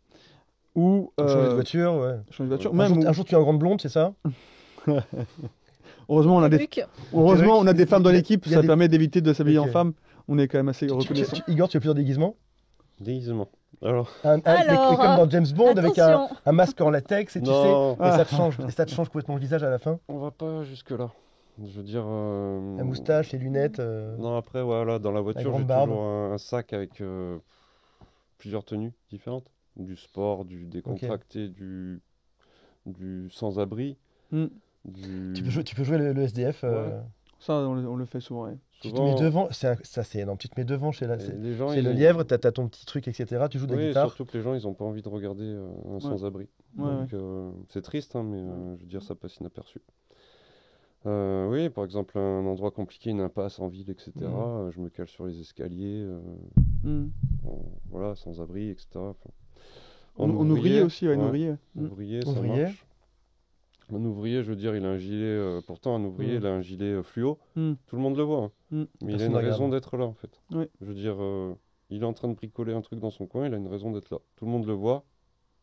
Speaker 3: Ou
Speaker 1: changer de voiture, ouais.
Speaker 3: Changer de voiture.
Speaker 1: Un jour tu es en grande blonde, c'est ça?
Speaker 3: Heureusement, on a des femmes dans l'équipe, ça permet d'éviter de s'habiller en femme. On est quand même assez reconnaissant.
Speaker 1: Igor, tu as plusieurs déguisements?
Speaker 2: Déguisement. Alors,
Speaker 1: Comme dans James Bond, avec
Speaker 4: attention.
Speaker 1: un masque en latex, et tu
Speaker 2: Non.
Speaker 1: sais, et ça te change complètement le visage à la fin.
Speaker 2: on va pas jusque-là. Je veux dire...
Speaker 1: La moustache, les lunettes.
Speaker 2: Non, après, voilà, dans la voiture,
Speaker 1: grande
Speaker 2: j'ai
Speaker 1: barbe.
Speaker 2: toujours un sac avec plusieurs tenues différentes. Du sport, du décontracté, du sans-abri. Du...
Speaker 1: Tu peux jouer le SDF.
Speaker 2: Ouais.
Speaker 3: Ça, on le fait souvent. Ouais.
Speaker 1: Tu te
Speaker 2: Souvent,
Speaker 1: mets devant, ça c'est énorme. Tu te mets devant chez
Speaker 2: les gens,
Speaker 1: le lièvre, t'as ton petit truc, etc. Tu joues de la
Speaker 2: Oui,
Speaker 1: guitare.
Speaker 2: surtout que les gens, ils n'ont pas envie de regarder un sans-abri.
Speaker 3: Ouais,
Speaker 2: Donc, c'est triste, hein, mais je veux dire, ça passe inaperçu. Oui, par exemple, un endroit compliqué, une impasse en ville, etc. Je me cale sur les escaliers, voilà, sans abri, etc. Enfin,
Speaker 3: En ouvrier aussi, ouais,
Speaker 2: ouais.
Speaker 3: en ouvrier.
Speaker 2: Ouvrier, ça
Speaker 1: Ouvrier.
Speaker 2: marche. Un ouvrier, je veux dire, il a un gilet. Pourtant, un ouvrier, il a un gilet fluo. Tout le monde le voit. Mais il a
Speaker 1: Personne
Speaker 2: une
Speaker 1: ne
Speaker 2: raison
Speaker 1: regarde.
Speaker 2: d'être là, en fait.
Speaker 3: Oui.
Speaker 2: Je veux dire, il est en train de bricoler un truc dans son coin, il a une raison d'être là. Tout le monde le voit.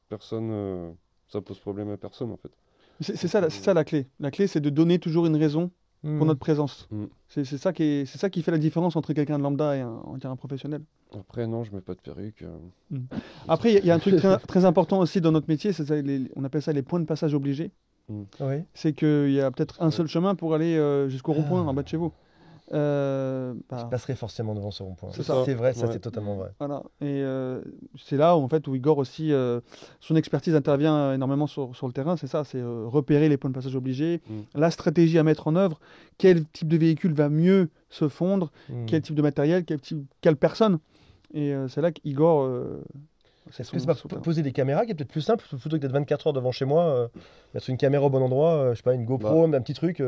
Speaker 2: Personne. Ça pose problème à personne, en fait.
Speaker 3: C'est ça la clé. La clé, c'est de donner toujours une raison pour notre présence. C'est ça qui fait la différence entre quelqu'un de lambda et un professionnel.
Speaker 2: Après, non, je mets pas de perruque.
Speaker 3: Après, il y a un truc très important aussi dans notre métier, c'est ça, on appelle ça les points de passage obligés.
Speaker 1: Oui.
Speaker 3: C'est qu'il y a peut-être un seul chemin pour aller jusqu'au rond-point en bas de chez vous.
Speaker 1: Je passerai forcément devant ce rond-point.
Speaker 3: C'est ça.
Speaker 1: C'est vrai, ça
Speaker 2: Ouais.
Speaker 1: c'est totalement vrai.
Speaker 3: Voilà. Et c'est là où, en fait, où Igor aussi, son expertise intervient énormément sur le terrain. C'est ça, c'est repérer les points de passage obligés, la stratégie à mettre en œuvre, quel type de véhicule va mieux se fondre, quel type de matériel, quelle personne. Et c'est là qu'Igor...
Speaker 1: Est-ce que c'est pas poser des caméras qui est peut-être plus simple plutôt que d'être 24 heures devant chez moi, mettre une caméra au bon endroit, je sais pas, une GoPro, un petit truc.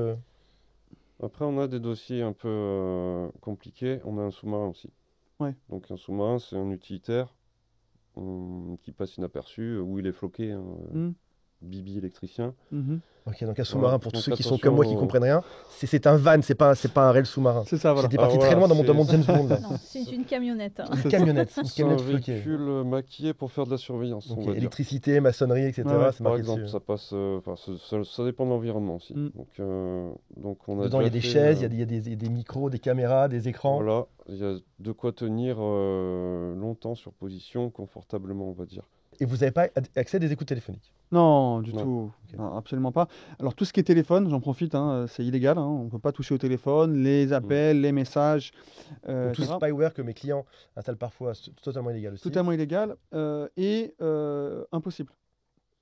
Speaker 2: Après, on a des dossiers un peu compliqués. On a un sous-marin aussi.
Speaker 3: Ouais.
Speaker 2: Donc, un sous-marin, c'est un utilitaire qui passe inaperçu, où il est floqué, Bibi électricien.
Speaker 1: Ok, donc un sous-marin, pour tous
Speaker 2: donc
Speaker 1: ceux qui sont
Speaker 2: attention
Speaker 1: comme moi qui comprennent rien, c'est un van, c'est pas un réel sous-marin.
Speaker 3: C'est ça, voilà.
Speaker 1: J'étais parti très loin dans mon James Bond. Là.
Speaker 4: Non, c'est une camionnette.
Speaker 1: Une camionnette,
Speaker 2: C'est un
Speaker 1: floquée.
Speaker 2: véhicule maquillé pour faire de la surveillance.
Speaker 1: Donc,
Speaker 2: on va dire.
Speaker 1: électricité, maçonnerie, etc.
Speaker 3: Ouais,
Speaker 1: c'est
Speaker 2: Par
Speaker 1: marqué
Speaker 2: exemple,
Speaker 1: dessus.
Speaker 2: ça passe. Ça dépend de l'environnement aussi. Donc, on a
Speaker 1: Dedans, il y a
Speaker 2: déjà
Speaker 1: des
Speaker 2: fait,
Speaker 1: chaises, il y a des micros, des caméras, des écrans.
Speaker 2: Voilà, il y a de quoi tenir longtemps sur position, confortablement, on va dire.
Speaker 1: Et vous n'avez pas accès à des écoutes téléphoniques.
Speaker 3: Non, du
Speaker 2: Non.
Speaker 3: tout.
Speaker 1: Ok.
Speaker 3: Non, absolument pas. Alors, tout ce qui est téléphone, j'en profite, c'est illégal. On ne peut pas toucher au téléphone, les appels, les messages.
Speaker 1: Donc, tout ce
Speaker 3: etc.
Speaker 1: spyware que mes clients installent parfois, c'est totalement illégal aussi.
Speaker 3: Totalement illégal et impossible.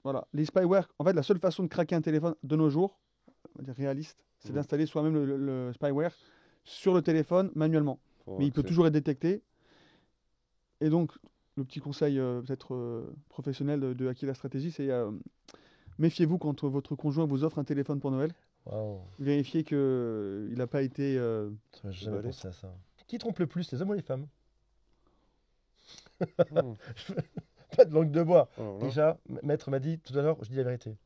Speaker 3: Voilà. Les spyware, en fait, la seule façon de craquer un téléphone de nos jours, on va dire réaliste, c'est d'installer soi-même le spyware sur le téléphone manuellement. Mais il peut toujours être détecté. Et donc, le petit conseil peut-être professionnel de hacker la stratégie, c'est méfiez-vous quand votre conjoint vous offre un téléphone pour Noël.
Speaker 1: Waouh.
Speaker 3: Vérifiez qu'il n'a pas été...
Speaker 1: J'ai jamais pensé à ça. Qui trompe le plus, les hommes ou les femmes? Pas de langue de bois.
Speaker 2: Alors là,
Speaker 1: Déjà, maître m'a dit tout à l'heure, je dis la vérité.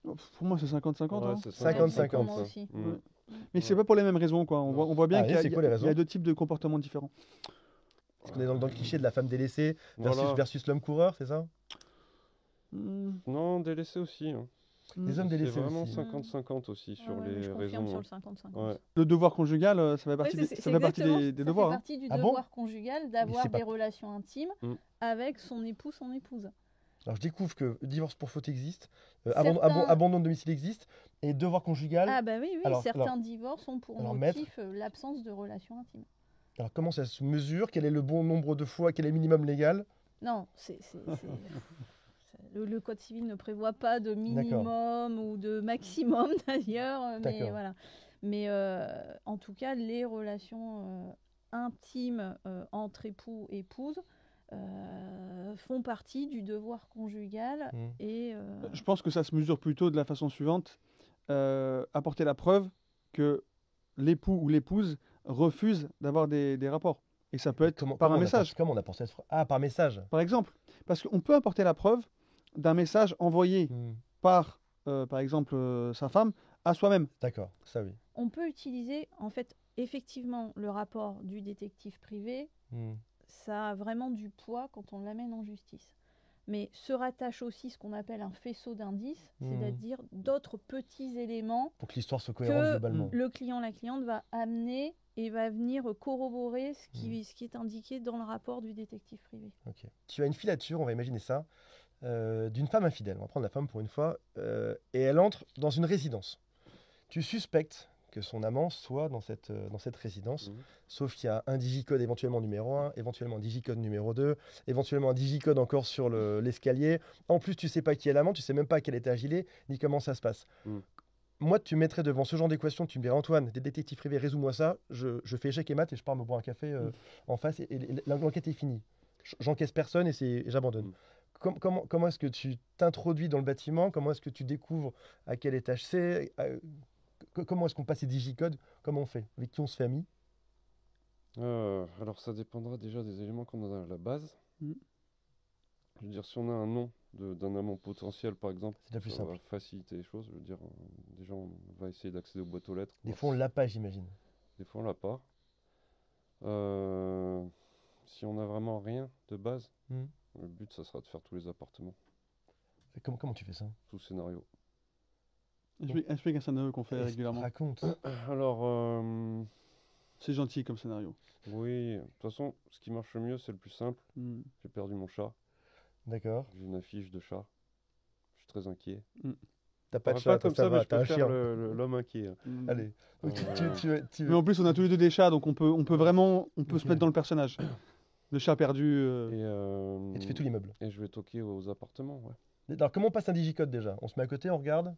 Speaker 3: Pour moi, c'est 50-50.
Speaker 2: ouais,
Speaker 3: hein.
Speaker 2: c'est
Speaker 1: 50-50.
Speaker 4: Moi aussi.
Speaker 3: Mais c'est pas pour les mêmes raisons. Quoi. On voit bien
Speaker 1: Ah,
Speaker 3: qu'il
Speaker 1: c'est quoi les raisons
Speaker 3: y a deux types de comportements différents.
Speaker 1: Parce qu'on est dans le cliché de la femme délaissée
Speaker 2: Voilà.
Speaker 1: versus l'homme coureur, c'est ça?
Speaker 2: Non, délaissé aussi. Hein.
Speaker 1: Les hommes
Speaker 2: C'est
Speaker 1: délaissés
Speaker 2: vraiment
Speaker 1: aussi.
Speaker 2: 50-50 aussi sur
Speaker 4: Ouais, je
Speaker 2: les
Speaker 4: confirme
Speaker 2: raisons.
Speaker 4: sur le 50-50.
Speaker 2: Ouais.
Speaker 3: Le devoir conjugal, ça fait
Speaker 4: Ouais,
Speaker 3: partie,
Speaker 4: c'est
Speaker 3: ça fait partie
Speaker 4: exactement,
Speaker 3: des
Speaker 4: ça
Speaker 3: devoirs.
Speaker 4: fait
Speaker 3: Hein.
Speaker 4: partie du
Speaker 1: Ah bon
Speaker 4: devoir conjugal d'avoir
Speaker 1: c'est pas-
Speaker 4: des relations intimes avec son époux, son épouse.
Speaker 1: Alors je découvre que divorce pour faute existe,
Speaker 4: Certains-
Speaker 1: abandon de domicile existe, et devoir conjugal.
Speaker 4: Ah bah oui,
Speaker 1: Alors,
Speaker 4: certains divorces ont pour
Speaker 1: alors,
Speaker 4: motif l'absence de relations intimes.
Speaker 1: Alors comment ça se mesure? Quel est le bon nombre de fois? Quel est le minimum légal?
Speaker 4: Non, le Code civil ne prévoit pas de minimum ou de maximum d'ailleurs, mais
Speaker 1: D'accord.
Speaker 4: voilà. Mais en tout cas, les relations intimes entre époux et épouses font partie du devoir conjugal. Et,
Speaker 3: Je pense que ça se mesure plutôt de la façon suivante. Apporter la preuve que l'époux ou l'épouse refuse d'avoir des rapports. Et ça peut être par un message.
Speaker 1: Comment on apporte cette phrase? Ah, par message.
Speaker 3: Par exemple. Parce qu'on peut apporter la preuve d'un message envoyé par exemple, sa femme à soi-même.
Speaker 1: D'accord, ça oui.
Speaker 4: on peut utiliser, en fait, effectivement, le rapport du détective privé. Ça a vraiment du poids quand on l'amène en justice. Mais se rattache aussi ce qu'on appelle un faisceau d'indices, c'est-à-dire d'autres petits éléments
Speaker 1: pour que l'histoire soit cohérente globalement.
Speaker 4: Le client, la cliente va amener et va venir corroborer ce qui est indiqué dans le rapport du détective privé.
Speaker 1: Ok. Tu as une filature, on va imaginer ça, d'une femme infidèle. On va prendre la femme pour une fois. Et elle entre dans une résidence. Tu suspectes que son amant soit dans cette résidence, sauf qu'il y a un digicode éventuellement numéro 1, éventuellement un digicode numéro 2, éventuellement un digicode encore sur l'escalier. En plus, tu sais pas qui est l'amant, tu sais même pas à quel étage il est, ni comment ça se passe. Moi, tu me mettrais devant ce genre d'équation, tu me dirais Antoine, des détectives privés, résous-moi ça, je fais échec et mat et je pars me boire un café en face et l'enquête est finie. J'encaisse personne et j'abandonne. Comment est-ce que tu t'introduis dans le bâtiment? Comment est-ce que tu découvres à quel étage c'est? Comment est-ce qu'on passe ces digicodes? Comment on fait? Avec qui on se fait ami?
Speaker 2: Alors ça dépendra déjà des éléments qu'on a à la base. Je veux dire, si on a un nom d'un amant potentiel, par exemple,
Speaker 1: c'est la plus
Speaker 2: ça
Speaker 1: simple.
Speaker 2: va faciliter les choses. Je veux dire, déjà, on va essayer d'accéder aux boîtes aux lettres.
Speaker 1: Des fois, on l'a pas, j'imagine.
Speaker 2: Des fois, on l'a pas. Si on n'a vraiment rien de base, le but, ça sera de faire tous les appartements.
Speaker 1: Et comment tu fais ça?
Speaker 2: Tout scénario.
Speaker 3: Explique un scénario qu'on fait régulièrement.
Speaker 1: Raconte.
Speaker 2: Alors,
Speaker 3: c'est gentil comme scénario.
Speaker 2: oui, de toute façon, ce qui marche le mieux, c'est le plus simple. J'ai perdu mon chat.
Speaker 1: D'accord.
Speaker 2: J'ai une affiche de chat. Je suis très inquiet.
Speaker 1: T'as pas de chat,
Speaker 2: comme
Speaker 1: ça
Speaker 2: ça,
Speaker 1: va,
Speaker 2: mais je
Speaker 1: t'as
Speaker 2: peux
Speaker 1: un
Speaker 2: faire
Speaker 1: chien.
Speaker 2: l'homme inquiet.
Speaker 1: Allez. Donc,
Speaker 3: Mais en plus, on a tous les deux des chats, donc on peut vraiment se mettre dans le personnage. Le chat perdu.
Speaker 1: Et tu fais tout l'immeuble.
Speaker 2: Et je vais toquer aux appartements, ouais.
Speaker 1: Alors, comment on passe un digicode déjà? On se met à côté, on regarde.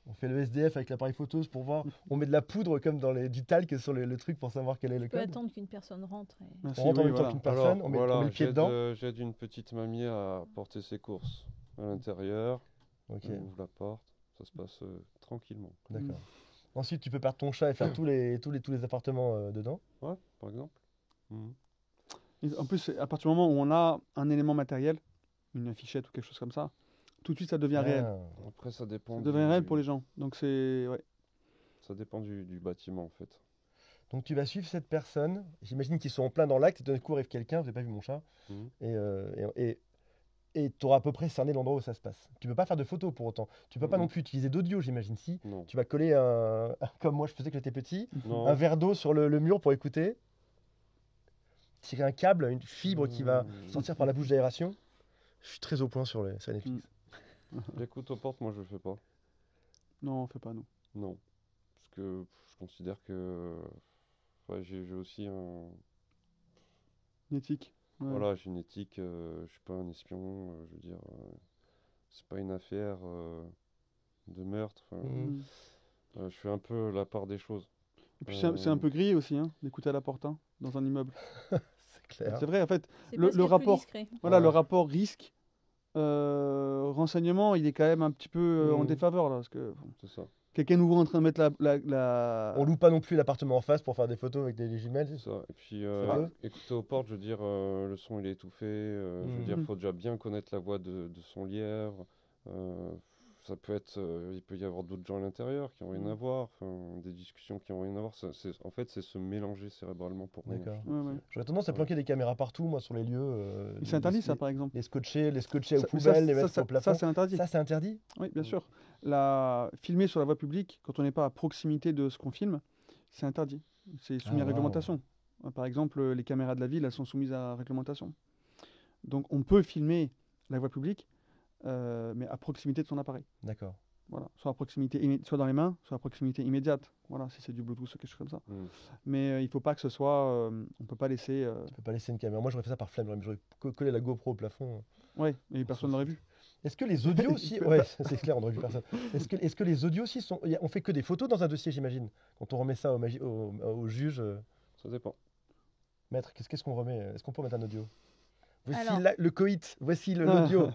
Speaker 1: On fait le SDF avec l'appareil photos pour voir. On met de la poudre comme du talc sur le truc pour savoir quel est le
Speaker 4: On peut
Speaker 1: code.
Speaker 4: attendre qu'une personne rentre.
Speaker 1: On rentre en même temps qu'une personne, on met le pied dedans.
Speaker 2: J'aide une petite mamie à porter ses courses à l'intérieur. On ouvre la porte. Ça se passe tranquillement.
Speaker 1: D'accord. Ensuite, tu peux perdre ton chat et faire tous les appartements dedans.
Speaker 2: Ouais, par exemple.
Speaker 3: En plus, à partir du moment où on a un élément matériel, une affichette ou quelque chose comme ça, tout de suite ça devient réel.
Speaker 2: Après, ça dépend.
Speaker 3: Ça devient réel pour les gens. Donc c'est
Speaker 2: ça dépend du bâtiment en fait.
Speaker 1: Donc tu vas suivre cette personne. J'imagine qu'ils sont en plein dans l'acte. Et d'un coup arrive quelqu'un. Vous n'avez pas vu mon chat. Et tu auras à peu près cerné l'endroit où ça se passe. Tu peux pas faire de photos pour autant. Tu peux pas non plus utiliser d'audio, j'imagine. Si
Speaker 2: non.
Speaker 1: Tu vas coller comme moi je faisais quand j'étais petit, un verre d'eau sur le mur pour écouter. Tirer un câble, une fibre qui va sortir par la bouche d'aération. Je suis très au point sur Netflix.
Speaker 2: J'écoute aux portes, moi je le fais pas.
Speaker 3: Non, on fait pas nous.
Speaker 2: Non, parce que je considère que j'ai aussi une
Speaker 3: éthique.
Speaker 2: Ouais. Voilà, j'ai une éthique. Je suis pas un espion. Je veux dire, c'est pas une affaire de meurtre. Je fais un peu la part des choses.
Speaker 3: Et puis c'est un peu gris aussi, d'écouter à la porte dans un immeuble.
Speaker 1: C'est clair.
Speaker 3: C'est vrai, en fait, le rapport, le rapport risque. Renseignement, il est quand même un petit peu en défaveur là, parce que
Speaker 2: c'est ça.
Speaker 3: Quelqu'un nouveau en train de mettre
Speaker 1: On loue pas non plus l'appartement en face pour faire des photos avec des jumelles.
Speaker 2: C'est ça. Et puis écouter aux portes, je veux dire, le son il est étouffé. Je veux dire, il faut déjà bien connaître la voix de son lièvre. Ça peut être, il peut y avoir d'autres gens à l'intérieur qui n'ont rien à voir, des discussions qui n'ont rien à voir. En fait, c'est se mélanger cérébralement pour rien.
Speaker 1: D'accord. J'aurais tendance à planquer des caméras partout, moi, sur les lieux.
Speaker 3: C'est interdit, ça, par exemple.
Speaker 1: Les scotcher aux poubelles, les mettre au plafond.
Speaker 3: Ça, c'est interdit.
Speaker 1: Ça, c'est interdit?
Speaker 3: Oui, bien sûr. Filmer sur la voie publique, quand on n'est pas à proximité de ce qu'on filme, c'est interdit. C'est soumis à réglementation. Par exemple, les caméras de la ville, elles sont soumises à réglementation. Donc, on peut filmer la voie publique, mais à proximité de son appareil.
Speaker 1: D'accord.
Speaker 3: Voilà, soit à proximité, soit dans les mains, soit à proximité immédiate. Voilà, si c'est du Bluetooth ou quelque chose comme ça. Mais il ne faut pas que ce soit. On peut pas laisser.
Speaker 1: Tu peux pas laisser une caméra. Moi, j'aurais fait ça par flemme. J'aurais collé la GoPro au plafond.
Speaker 3: Oui, et personne n'aurait vu.
Speaker 1: Est-ce que les audios aussi. Ouais, c'est clair, on n'aurait vu personne. Est-ce que les audios aussi sont. On fait que des photos dans un dossier, j'imagine. Quand on remet ça au juge.
Speaker 2: Ça dépend.
Speaker 1: Maître, qu'est-ce qu'on remet? Est-ce qu'on peut mettre un audio? Voici le coït. Voici l'audio.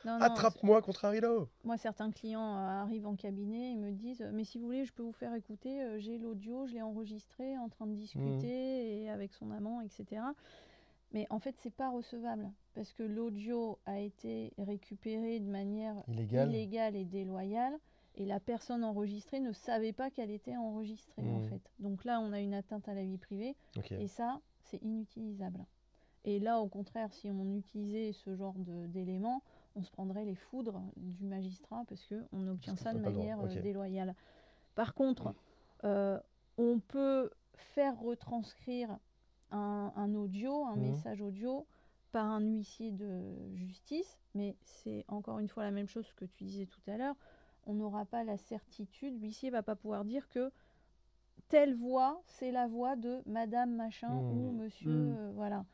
Speaker 1: Attrape-moi contre un rideau.
Speaker 4: Moi, certains clients arrivent en cabinet et me disent mais si vous voulez, je peux vous faire écouter. J'ai l'audio, je l'ai enregistré en train de discuter et avec son amant, etc. Mais en fait, c'est pas recevable parce que l'audio a été récupéré de manière illégale et déloyale et la personne enregistrée ne savait pas qu'elle était enregistrée en fait. Donc là, on a une atteinte à la vie privée et ça, c'est inutilisable. Et là, au contraire, si on utilisait ce genre d'éléments, on se prendrait les foudres du magistrat parce qu'on obtient ça de manière déloyale. Par contre, on peut faire retranscrire un audio, un message audio par un huissier de justice, mais c'est encore une fois la même chose que tu disais tout à l'heure, on n'aura pas la certitude, l'huissier va pas pouvoir dire que telle voix, c'est la voix de madame machin ou monsieur, voilà.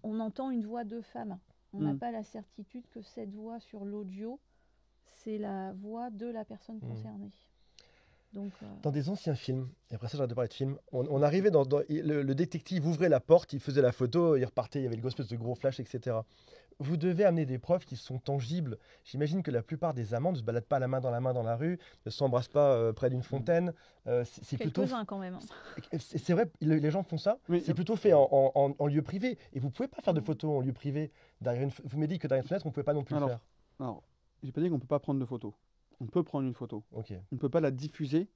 Speaker 4: On entend une voix de femme. On n'a pas la certitude que cette voix sur l'audio, c'est la voix de la personne concernée. Donc,
Speaker 1: dans des anciens films, et après ça j'arrête de parler de films, on arrivait le détective ouvrait la porte, il faisait la photo, il repartait, il y avait le espèce de gros flash, etc. Vous devez amener des preuves qui sont tangibles. J'imagine que la plupart des amants ne se baladent pas la main dans la rue, ne s'embrassent pas près d'une fontaine. C'est plutôt
Speaker 4: quand même.
Speaker 1: C'est vrai, les gens font ça. Oui. C'est plutôt fait en lieu privé. Et vous ne pouvez pas faire de photos en lieu privé. Vous m'avez dit que derrière une fenêtre, on ne pouvait pas non plus le faire.
Speaker 3: Alors, je n'ai pas dit qu'on ne peut pas prendre de photos. On peut prendre une photo.
Speaker 1: Okay.
Speaker 3: On ne peut pas la diffuser.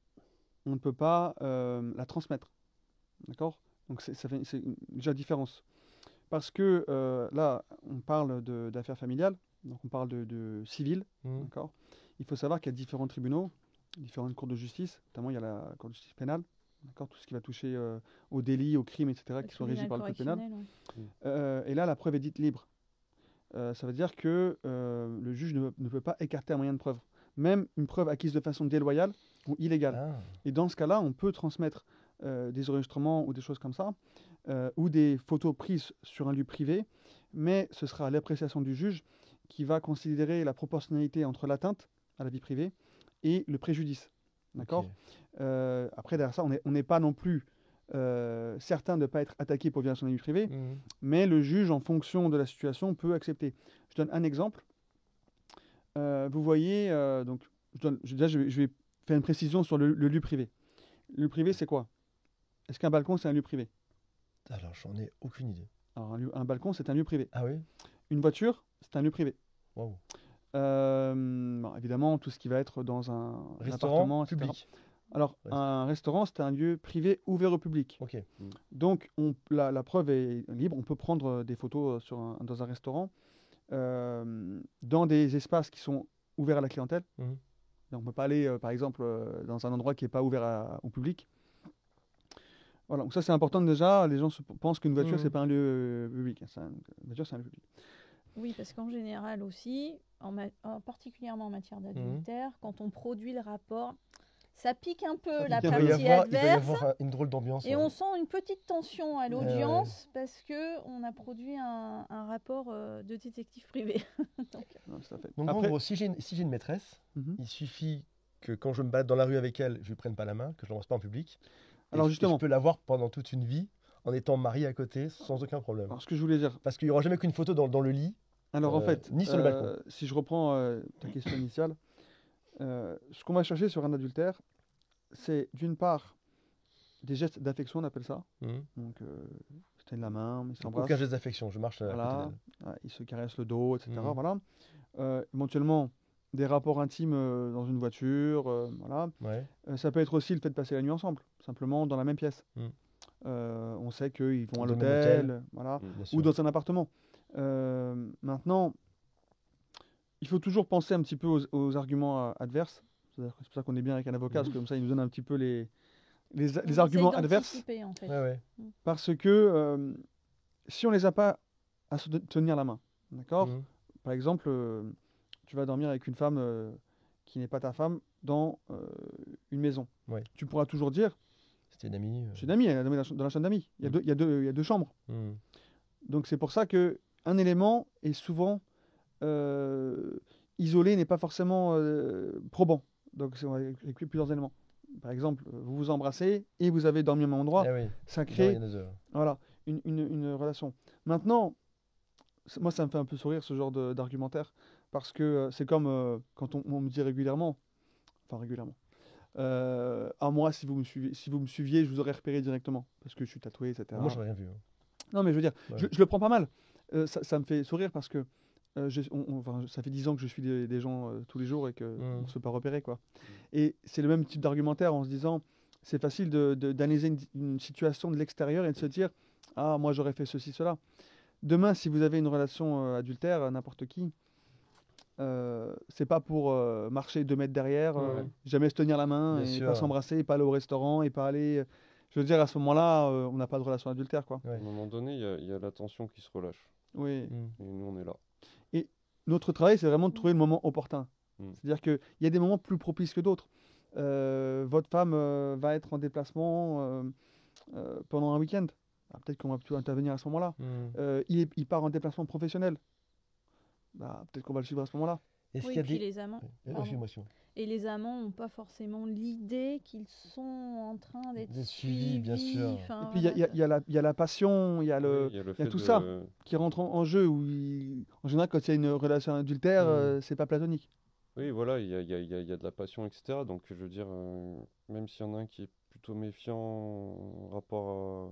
Speaker 3: On ne peut pas la transmettre. D'accord ? Donc, c'est déjà la différence. Parce que là, on parle d'affaires familiales, donc on parle de civil. D'accord ? Il faut savoir qu'il y a différents tribunaux, différentes cours de justice, notamment il y a la cour de justice pénale, d'accord ? Tout ce qui va toucher aux délits, aux crimes, etc., qui sont régis par le code pénal. Et là, la preuve est dite libre. Ça veut dire que le juge ne peut pas écarter un moyen de preuve, même une preuve acquise de façon déloyale ou illégale. Ah. Et dans ce cas-là, on peut transmettre des enregistrements ou des choses comme ça, ou des photos prises sur un lieu privé, mais ce sera à l'appréciation du juge qui va considérer la proportionnalité entre l'atteinte à la vie privée et le préjudice. D'accord ? Okay. Après, derrière ça, on n'est pas non plus certain de ne pas être attaqué pour violation de la vie privée, mais le juge, en fonction de la situation, peut accepter. Je donne un exemple. Vous voyez, donc, je vais faire une précision sur le lieu privé. Le lieu privé, c'est quoi ? Est-ce qu'un balcon, c'est un lieu privé ?
Speaker 1: Alors, j'en ai aucune idée.
Speaker 3: Alors, un balcon, c'est un lieu privé.
Speaker 1: Ah oui ?
Speaker 3: Une voiture, c'est un lieu privé.
Speaker 1: Wow.
Speaker 3: Bon, évidemment, tout ce qui va être dans un
Speaker 1: restaurant
Speaker 3: appartement,
Speaker 1: public.
Speaker 3: Alors, un restaurant, c'est un lieu privé ouvert au public.
Speaker 1: Okay.
Speaker 3: Donc, la preuve est libre. On peut prendre des photos dans un restaurant, dans des espaces qui sont ouverts à la clientèle. Donc, on ne peut pas aller, par exemple, dans un endroit qui n'est pas ouvert au public. Voilà, donc ça c'est important déjà. Les gens pensent qu'une voiture, c'est pas un lieu public. Une voiture, c'est un lieu public.
Speaker 4: Oui, parce qu'en général aussi, particulièrement en matière d'adultère, quand on produit le rapport, ça pique un peu la partie adverse. Il
Speaker 1: va y avoir une drôle d'ambiance.
Speaker 4: Et on sent une petite tension à l'audience parce qu'on a produit un rapport de détective privé.
Speaker 1: Donc en gros, si j'ai une maîtresse, il suffit que quand je me balade dans la rue avec elle, je ne lui prenne pas la main, que je ne l'embrasse pas en public.
Speaker 3: Alors justement,
Speaker 1: je peux l'avoir pendant toute une vie en étant marié à côté sans aucun problème.
Speaker 3: Alors ce que je voulais dire.
Speaker 1: Parce qu'il n'y aura jamais qu'une photo dans le lit.
Speaker 3: Alors en fait,
Speaker 1: ni sur le balcon.
Speaker 3: Si je reprends ta question initiale, ce qu'on va chercher sur un adultère, c'est d'une part des gestes d'affection, on appelle ça. Donc se tiennent la main, ils s'embrassent.
Speaker 1: Aucun geste d'affection, je marche
Speaker 3: voilà. Ils se caressent le dos, etc. Voilà. Éventuellement des rapports intimes dans une voiture, voilà.
Speaker 1: Ouais.
Speaker 3: Ça peut être aussi le fait de passer la nuit ensemble, simplement dans la même pièce. On sait qu'ils vont à l'hôtel, voilà, ou dans un appartement. Maintenant, il faut toujours penser un petit peu aux arguments adverses. C'est pour ça qu'on est bien avec un avocat, parce que comme ça, il nous donne un petit peu les arguments adverses.
Speaker 4: En fait.
Speaker 3: Parce que si on ne les a pas à se tenir la main, d'accord ? Par exemple, tu vas dormir avec une femme qui n'est pas ta femme dans une maison.
Speaker 1: Ouais.
Speaker 3: Tu pourras toujours dire
Speaker 1: c'était une amie.
Speaker 3: C'est une amie, elle est dans la chambre d'amis. Il y a deux chambres. Donc c'est pour ça qu'un élément est souvent isolé, n'est pas forcément probant. Donc c'est avec plusieurs éléments. Par exemple, vous vous embrassez et vous avez dormi au même endroit. Ça crée une relation. Maintenant, moi ça me fait un peu sourire ce genre d'argumentaire parce que c'est comme quand on me dit régulièrement, moi si vous me suiviez, je vous aurais repéré directement parce que je suis tatoué, etc.
Speaker 1: Moi j'aurais rien vu.
Speaker 3: Non mais je veux dire, je le prends pas mal. Ça me fait sourire parce que ça fait 10 ans que je suis des gens tous les jours et qu'on ne se fait pas repérer, quoi. Et c'est le même type d'argumentaire en se disant c'est facile d'analyser une situation de l'extérieur et de se dire ah moi j'aurais fait ceci, cela. Demain si vous avez une relation adultère, n'importe qui, c'est pas pour marcher 2 mètres derrière, jamais se tenir la main, et pas s'embrasser, et pas aller au restaurant, et pas aller Je veux dire, à ce moment-là, on n'a pas de relation adultère, quoi.
Speaker 2: À un moment donné, il y a la tension qui se relâche.
Speaker 3: Oui.
Speaker 2: Et nous, on est là.
Speaker 3: Et notre travail, c'est vraiment de trouver le moment opportun. C'est-à-dire qu'il y a des moments plus propices que d'autres. Votre femme va être en déplacement pendant un week-end. Peut-être qu'on va plutôt intervenir à ce moment-là. Il part en déplacement professionnel. Peut-être qu'on va le suivre à ce moment-là.
Speaker 4: Oui, et puis les amants. Et les amants n'ont pas forcément l'idée qu'ils sont en train d'être suivis,
Speaker 1: bien sûr.
Speaker 3: Et puis il y a la passion, il y a tout ça qui rentre en jeu. En général, quand il y a une relation adultère, c'est pas platonique.
Speaker 2: Oui, voilà, il y a de la passion, etc. Donc, je veux dire, même s'il y en a un qui est plutôt méfiant en rapport à...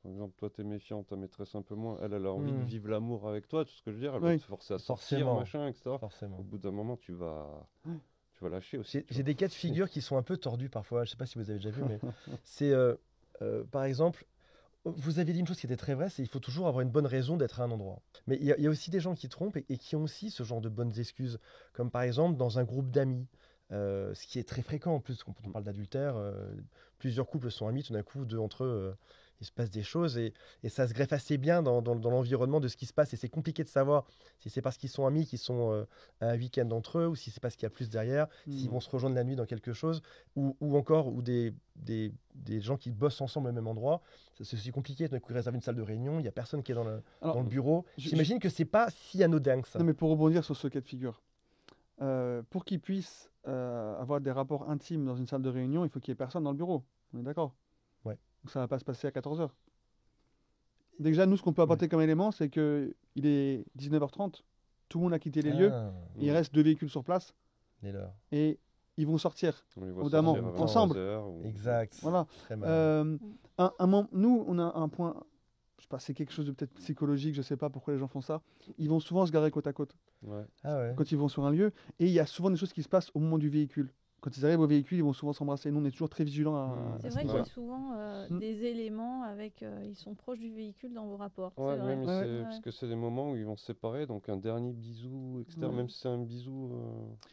Speaker 2: Par exemple, toi, t'es méfiant, ta maîtresse un peu moins. Elle a envie de vivre l'amour avec toi, tout ce que je veux dire. Elle va te forcer à sortir, machin, etc. Au bout d'un moment, tu vas lâcher aussi.
Speaker 1: J'ai des cas de figure qui sont un peu tordus parfois. Je sais pas si vous avez déjà vu, mais c'est, par exemple, vous avez dit une chose qui était très vraie, c'est qu'il faut toujours avoir une bonne raison d'être à un endroit. Mais il y a aussi des gens qui trompent et qui ont aussi ce genre de bonnes excuses. Comme par exemple dans un groupe d'amis. Ce qui est très fréquent en plus quand on parle d'adultère. Plusieurs couples sont amis, tout d'un coup, deux entre eux, il se passe des choses et ça se greffe assez bien dans l'environnement de ce qui se passe. Et c'est compliqué de savoir si c'est parce qu'ils sont amis qu'ils sont à un week-end entre eux ou si c'est parce qu'il y a plus derrière, s'ils vont se rejoindre la nuit dans quelque chose ou encore des gens qui bossent ensemble au même endroit. C'est aussi compliqué. Tout d'un coup, ils réservent une salle de réunion, il n'y a personne qui est dans le bureau. J'imagine que c'est pas si anodin que ça.
Speaker 3: Non, mais pour rebondir sur ce cas de figure, pour qu'ils puissent avoir des rapports intimes dans une salle de réunion, il faut qu'il n'y ait personne dans le bureau. On est d'accord?
Speaker 1: Ouais.
Speaker 3: Donc ça ne va pas se passer à 14h. Déjà, nous, ce qu'on peut apporter comme élément, c'est qu'il est 19h30, tout le monde a quitté les lieux, il reste 2 véhicules sur place, et ils vont sortir, évidemment, ensemble.
Speaker 1: Exact.
Speaker 3: Voilà. Nous, on a un point... Je sais pas, c'est quelque chose de peut-être psychologique, je sais pas pourquoi les gens font ça. Ils vont souvent se garer côte à côte quand ils vont sur un lieu. Et il y a souvent des choses qui se passent au moment du véhicule. Quand ils arrivent au véhicule, ils vont souvent s'embrasser. Nous, on est toujours très vigilants.
Speaker 4: C'est vrai qu'il y a souvent des éléments avec... ils sont proches du véhicule dans vos rapports.
Speaker 2: Parce que c'est des moments où ils vont se séparer. Donc un dernier bisou, etc. Même si c'est un bisou,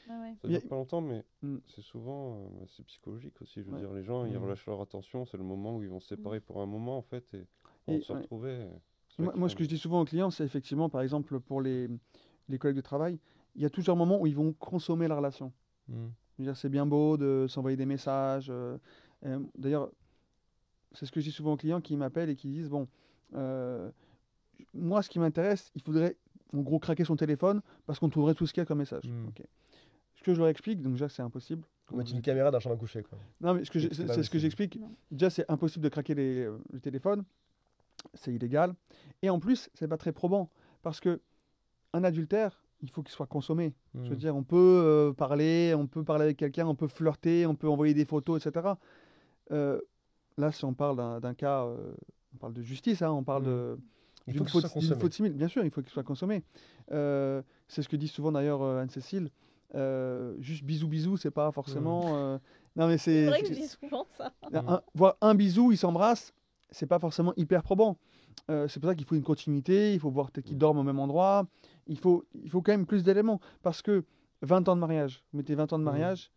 Speaker 2: ça dure pas longtemps, mais c'est souvent... c'est psychologique aussi. Je veux dire, les gens, ils relâchent leur attention. C'est le moment où ils vont se séparer pour un moment, en fait. Et se retrouver.
Speaker 3: Moi, ce que je dis souvent aux clients, c'est effectivement, par exemple, pour les collègues de travail, il y a toujours un moment où ils vont consommer la relation. C'est bien beau de s'envoyer des messages. D'ailleurs, c'est ce que je dis souvent aux clients qui m'appellent et qui disent, bon, moi, ce qui m'intéresse, il faudrait, en gros, craquer son téléphone parce qu'on trouverait tout ce qu'il y a comme message. Okay. Ce que je leur explique, donc déjà, c'est impossible.
Speaker 1: Mettre une caméra dans la chambre à coucher, quoi.
Speaker 3: Non, mais c'est ce que j'explique. Déjà, c'est impossible de craquer le téléphone. C'est illégal. Et en plus, c'est pas très probant. Parce que un adultère, il faut qu'il soit consommé. Je veux dire, on peut parler avec quelqu'un, on peut flirter, on peut envoyer des photos, etc. Là, si on parle d'un cas, on parle de justice, on parle d'une faute civile. Bien sûr, il faut qu'il soit consommé. C'est ce que dit souvent d'ailleurs Anne-Cécile. Juste bisous, c'est pas forcément...
Speaker 4: Non, mais c'est vrai que je dis souvent ça.
Speaker 3: Voir un bisou, ils s'embrassent, c'est pas forcément hyper probant. C'est pour ça qu'il faut une continuité, il faut voir peut-être qu'ils dorment au même endroit, il faut quand même plus d'éléments. Parce que 20 ans de mariage, vous mettez 20 ans de mariage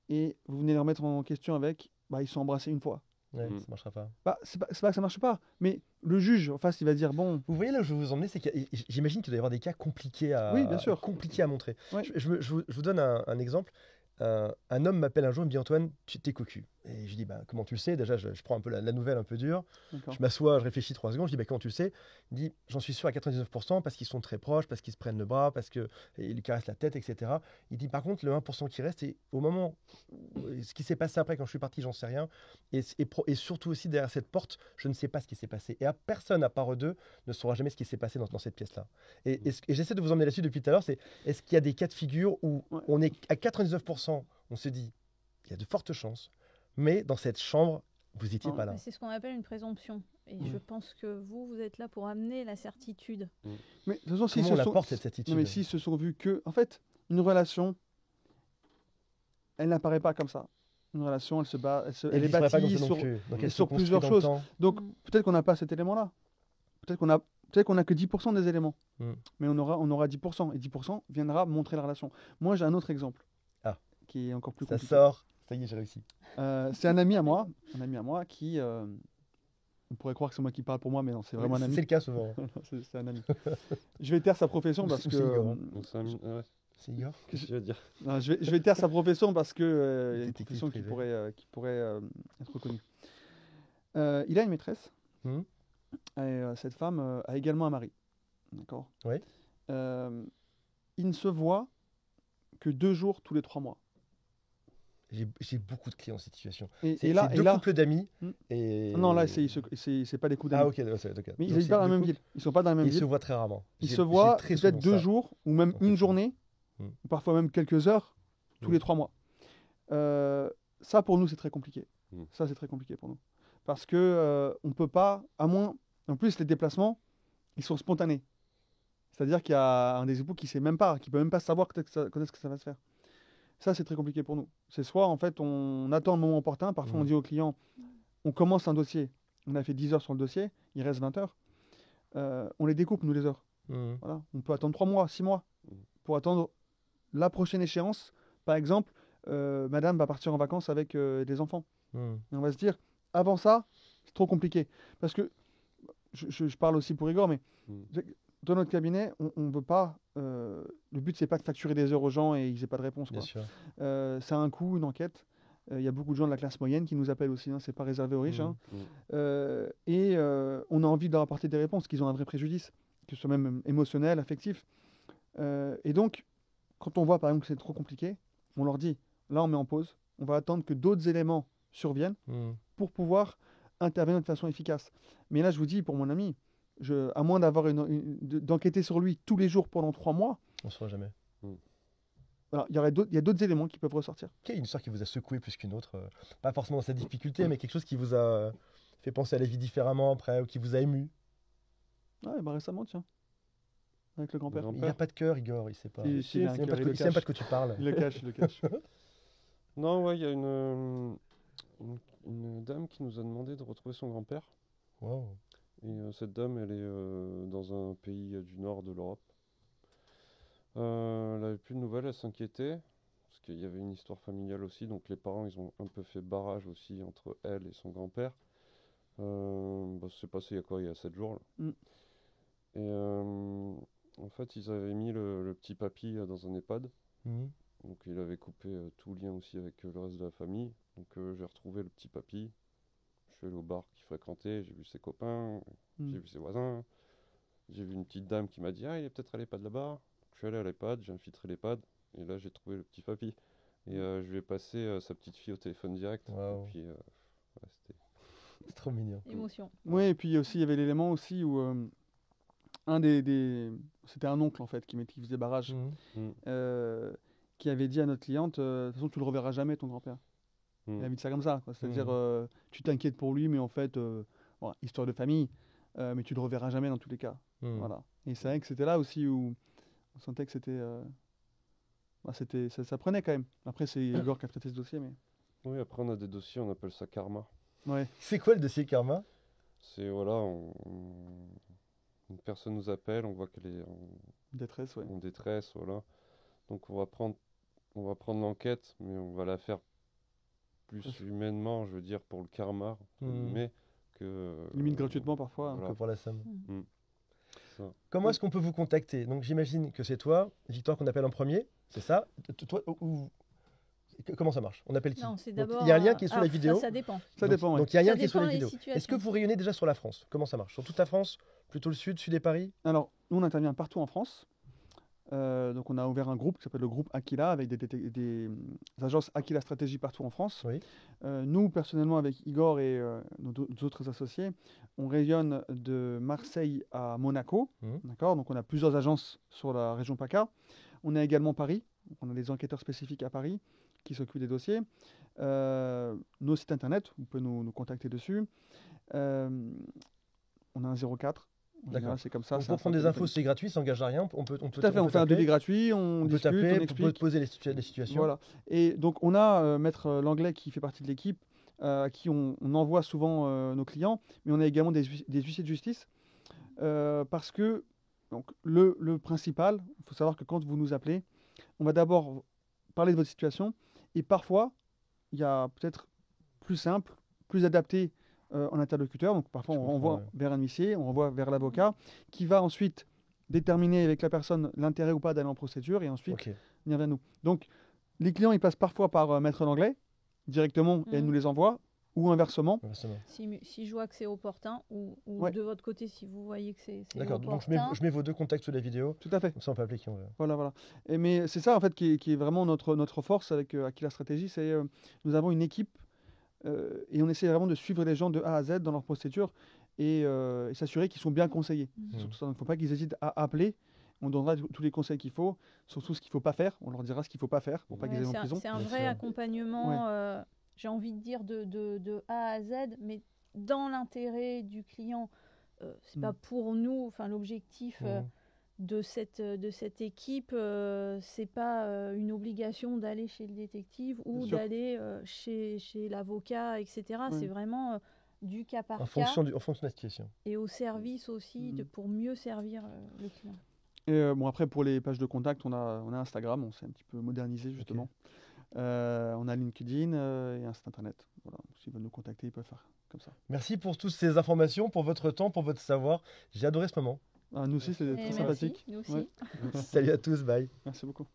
Speaker 3: et vous venez les remettre en question avec, ils sont embrassés une fois.
Speaker 1: Ouais, ça marchera pas.
Speaker 3: C'est pas que ça marche pas, mais le juge en face, il va dire bon.
Speaker 1: Vous voyez là où je veux vous emmener, c'est que j'imagine qu'il doit y avoir des cas compliqués à,
Speaker 3: bien sûr.
Speaker 1: Compliqués à montrer.
Speaker 3: Ouais.
Speaker 1: Je vous donne un exemple. Un homme m'appelle un jour, il me dit Antoine, tu t'es cocu. Et je dis comment tu le sais? Déjà, je prends un peu la nouvelle un peu dure. D'accord. Je m'assois, je réfléchis 3 secondes. Je dis comment tu le sais? Il me dit j'en suis sûr à 99% parce qu'ils sont très proches, parce qu'ils se prennent le bras, parce qu'ils lui caressent la tête, etc. Il dit par contre, le 1% qui reste, c'est au moment ce qui s'est passé après quand je suis parti, j'en sais rien. Et surtout aussi derrière cette porte, je ne sais pas ce qui s'est passé. Et personne à part eux deux ne saura jamais ce qui s'est passé dans cette pièce-là. Et j'essaie de vous emmener là-dessus depuis tout à l'heure. Est-ce qu'il y a des cas de figure où on est à 99%, on se dit il y a de fortes chances. Mais dans cette chambre, vous n'étiez pas là.
Speaker 4: C'est ce qu'on appelle une présomption. Et je pense que vous êtes là pour amener la certitude.
Speaker 3: Mais de toute façon,
Speaker 1: comment on apporte cette certitude?
Speaker 3: Non, mais s'ils se sont vus que... En fait, une relation, elle n'apparaît pas comme ça. Une relation, elle est bâtie sur plusieurs choses. Donc, peut-être qu'on n'a pas cet élément-là. Peut-être qu'on a que 10% des éléments. Mais on aura 10%. Et 10% viendra montrer la relation. Moi, j'ai un autre exemple. Qui est encore plus compliqué.
Speaker 1: Ça sort. Ça y est, j'ai réussi.
Speaker 3: C'est un ami à moi qui... on pourrait croire que c'est moi qui parle pour moi, mais non, c'est vraiment un ami.
Speaker 1: C'est le cas souvent.
Speaker 3: C'est un ami. Je vais taire sa profession parce que...
Speaker 1: C'est Igor.
Speaker 2: C'est
Speaker 1: Igor.
Speaker 2: Qu'est-ce que tu veux dire?
Speaker 3: Non, je vais taire sa profession parce que y a une
Speaker 1: Détective
Speaker 3: profession qui
Speaker 1: privé.
Speaker 3: pourrait être reconnue. Il a une maîtresse.
Speaker 1: Mhm.
Speaker 3: Et cette femme a également un mari. D'accord.
Speaker 1: Ouais.
Speaker 3: Il ne se voit que 2 jours tous les 3 mois.
Speaker 1: J'ai beaucoup de clients dans cette situation.
Speaker 3: Et
Speaker 1: C'est
Speaker 3: là,
Speaker 1: deux couples d'amis.
Speaker 3: Hmm.
Speaker 1: Et...
Speaker 3: Non, là, c'est pas des coups d'amis.
Speaker 1: Ah, ok. Ok.
Speaker 3: Mais ils
Speaker 1: Donc,
Speaker 3: habitent pas dans la
Speaker 1: deux
Speaker 3: même
Speaker 1: couples.
Speaker 3: ville. Ils sont pas dans la même
Speaker 1: Ils se
Speaker 3: ville.
Speaker 1: voient très rarement.
Speaker 3: Ils
Speaker 1: J'ai-
Speaker 3: se voient
Speaker 1: j'ai très
Speaker 3: peut-être
Speaker 1: souvent
Speaker 3: 2
Speaker 1: ça.
Speaker 3: jours ou même
Speaker 1: En fait.
Speaker 3: une journée,
Speaker 1: Hmm.
Speaker 3: ou parfois même quelques heures tous
Speaker 1: Hmm.
Speaker 3: les 3 mois. Ça, pour nous, c'est très compliqué.
Speaker 2: Hmm.
Speaker 3: Ça, c'est très compliqué pour nous. Parce que on peut pas, à moins... En plus, les déplacements, ils sont spontanés. C'est-à-dire qu'il y a un des époux qui peut même pas savoir quand est-ce que ça va se faire. Ça, c'est très compliqué pour nous. C'est soit, en fait, on attend le moment opportun. Parfois, on dit au client, on commence un dossier. On a fait 10 heures sur le dossier, il reste 20 heures. On les découpe, nous, les heures.
Speaker 1: Mhm.
Speaker 3: Voilà. On peut attendre 3 mois, 6 mois pour attendre la prochaine échéance. Par exemple, madame va partir en vacances avec des enfants.
Speaker 1: Mhm.
Speaker 3: Et on va se dire, avant ça, c'est trop compliqué. Parce que, je parle aussi pour Igor, mais dans notre cabinet, on ne veut pas... le but, c'est pas de facturer des heures aux gens et ils n'aient pas de réponse.
Speaker 1: Bien
Speaker 3: Quoi.
Speaker 1: sûr.
Speaker 3: Ça a un coût, une enquête. Il y a beaucoup de gens de la classe moyenne qui nous appellent aussi. Hein, c'est pas réservé aux riches.
Speaker 1: Mhm.
Speaker 3: Hein. Et on a envie de leur apporter des réponses, qu'ils ont un vrai préjudice, que ce soit même émotionnel, affectif. Et donc, quand on voit par exemple que c'est trop compliqué, on leur dit, là on met en pause, on va attendre que d'autres éléments surviennent
Speaker 1: Mhm.
Speaker 3: pour pouvoir intervenir de façon efficace. Mais là, je vous dis, pour mon ami, à moins d'enquêter sur lui tous les jours pendant 3 mois,
Speaker 1: On ne saura jamais.
Speaker 3: alors, il y a d'autres éléments qui peuvent ressortir.
Speaker 1: Quelle est une histoire qui vous a secoué plus qu'une autre pas forcément dans sa difficulté, mais quelque chose qui vous a fait penser à la vie différemment après, ou qui vous a ému.
Speaker 3: Ouais, bah récemment, tiens, avec le grand-père.
Speaker 1: Il n'a pas de cœur, Igor, il sait pas.
Speaker 3: Si, si, il a un
Speaker 1: sait même
Speaker 3: cœur,
Speaker 1: pas
Speaker 3: il
Speaker 1: de
Speaker 3: le
Speaker 1: quoi- il sait même pas
Speaker 3: cache.
Speaker 1: de quoi tu parles.
Speaker 3: Il le cache, il le cache.
Speaker 2: Non, ouais, il y a une dame qui nous a demandé de retrouver son grand-père.
Speaker 1: Wow.
Speaker 2: Et cette dame, elle est dans un pays du nord de l'Europe. Elle n'avait plus de nouvelles, elle s'inquiétait. Parce qu'il y avait une histoire familiale aussi. Donc les parents, ils ont un peu fait barrage aussi entre elle et son grand-père. C'est passé il y a 7 jours. Là.
Speaker 3: Mm.
Speaker 2: Et en fait, ils avaient mis le petit papy dans un EHPAD.
Speaker 1: Mhm.
Speaker 2: Donc il avait coupé tout lien aussi avec le reste de la famille. Donc j'ai retrouvé le petit papy. Je suis allé au bar qu'il fréquentait, j'ai vu ses copains, j'ai vu ses voisins. J'ai vu une petite dame qui m'a dit « Ah, il est peut-être à l'EHPAD là-bas ». Je suis allé à l'EHPAD, j'ai infiltré l'EHPAD. Et là, j'ai trouvé le petit papy. Et je lui ai passé sa petite fille au téléphone direct.
Speaker 1: Wow.
Speaker 2: Et puis, c'était...
Speaker 1: C'est trop mignon.
Speaker 4: Émotion.
Speaker 3: Oui, et puis aussi, il y avait l'élément aussi où c'était un oncle en fait qui faisait barrage,
Speaker 1: Mhm.
Speaker 3: qui avait dit à notre cliente, de toute façon, tu le reverras jamais, ton grand-père. Il a mis ça comme ça, quoi. C'est-à-dire, tu t'inquiètes pour lui, mais en fait, bon, histoire de famille, mais tu le reverras jamais dans tous les cas.
Speaker 1: Mhm.
Speaker 3: Voilà. Et c'est vrai que c'était là aussi où on sentait que ça prenait quand même. Après, c'est Igor qui a traité ce dossier, mais
Speaker 2: Oui, après, on a des dossiers, on appelle ça karma.
Speaker 3: ouais.
Speaker 1: C'est quoi le dossier karma?
Speaker 2: C'est, voilà, une personne nous appelle, on voit qu'elle est
Speaker 3: Détresse, ouais.
Speaker 2: en détresse, voilà. Donc, on va prendre l'enquête, mais on va la faire plus humainement, je veux dire, pour le karma, entre guillemets, que...
Speaker 3: Limite gratuitement parfois.
Speaker 2: voilà.
Speaker 1: Que pour la somme.
Speaker 2: Ça.
Speaker 1: Comment est-ce qu'on peut vous contacter? Donc j'imagine que c'est toi, Victor, qu'on appelle en premier, c'est ça? Toi, comment ça marche? On appelle qui?
Speaker 4: Non, c'est
Speaker 1: Donc,
Speaker 4: d'abord.
Speaker 1: il y a un lien qui est sous la vidéo.
Speaker 4: Ça dépend.
Speaker 3: Ça dépend, ouais.
Speaker 1: Donc il y a un lien
Speaker 4: Ça
Speaker 1: qui est sous la
Speaker 4: dépend des
Speaker 1: vidéo.
Speaker 4: situations.
Speaker 1: Est-ce que vous rayonnez déjà sur la France? Comment ça marche? Sur toute la France? Plutôt le sud et Paris?
Speaker 3: Alors, nous, on intervient partout en France. Donc, on a ouvert un groupe qui s'appelle le groupe Aquila, avec des agences Aquila Stratégie partout en France.
Speaker 1: Oui.
Speaker 3: Nous, personnellement, avec Igor et nos autres associés, on rayonne de Marseille à Monaco. D'accord. Donc, on a plusieurs agences sur la région PACA. On a également Paris. On a des enquêteurs spécifiques à Paris qui s'occupent des dossiers. Nos sites internet, vous pouvez nous contacter dessus. On a un 04. En
Speaker 1: D'accord.
Speaker 3: général, c'est comme ça.
Speaker 1: Donc,
Speaker 3: c'est
Speaker 1: pour
Speaker 3: un
Speaker 1: prendre des
Speaker 3: téléphone.
Speaker 1: infos, c'est gratuit, ça n'engage à rien. On peut
Speaker 3: Tout à fait, on fait un
Speaker 1: t'appeler,
Speaker 3: devis gratuit, on
Speaker 1: on peut
Speaker 3: discute,
Speaker 1: t'appeler,
Speaker 3: on
Speaker 1: on peut
Speaker 3: explique.
Speaker 1: poser les situations.
Speaker 3: Voilà. Et donc, on a Maître Langlais qui fait partie de l'équipe, à qui on envoie souvent nos clients, mais on a également des huissiers de justice, parce que donc, le principal, il faut savoir que quand vous nous appelez, on va d'abord parler de votre situation, et parfois, il y a peut-être plus simple, plus adapté en interlocuteur. Donc parfois on renvoie vers un huissier, on renvoie vers l'avocat qui va ensuite déterminer avec la personne l'intérêt ou pas d'aller en procédure et ensuite venir vers nous. Donc les clients ils passent parfois par maître d'anglais directement et ils nous les envoient ou inversement.
Speaker 4: Si je vois que c'est opportun ou de votre côté si vous voyez que c'est
Speaker 1: D'accord,
Speaker 4: opportun.
Speaker 1: donc je mets vos deux contacts sous la vidéo.
Speaker 3: Tout à fait.
Speaker 1: Comme ça on peut appeler qui on veut.
Speaker 3: Voilà. Mais c'est ça en fait qui est vraiment notre force avec Aquila Stratégie, c'est nous avons une équipe et on essaie vraiment de suivre les gens de A à Z dans leur procédure et s'assurer qu'ils sont bien conseillés. Surtout ça, donc il ne faut pas qu'ils hésitent à appeler. On donnera tous les conseils qu'il faut, surtout ce qu'il ne faut pas faire. On leur dira ce qu'il ne faut pas faire pour pas qu'ils aillent en prison.
Speaker 4: C'est un vrai accompagnement, j'ai envie de dire, de A à Z, mais dans l'intérêt du client. C'est pas pour nous, enfin l'objectif de cette équipe, c'est pas une obligation d'aller chez le détective ou d'aller chez l'avocat, etc. C'est vraiment du cas par cas.
Speaker 1: En fonction de la situation.
Speaker 4: Et au service aussi, pour mieux servir le client.
Speaker 3: Et après, pour les pages de contact, on a Instagram, on s'est un petit peu modernisé justement. On a LinkedIn et un site internet. Voilà. S'ils veulent nous contacter, ils peuvent faire comme ça.
Speaker 1: Merci pour toutes ces informations, pour votre temps, pour votre savoir. J'ai adoré ce moment.
Speaker 3: Nous aussi, c'était très sympathique.
Speaker 4: Nous aussi.
Speaker 1: Salut à tous, bye.
Speaker 3: Merci beaucoup.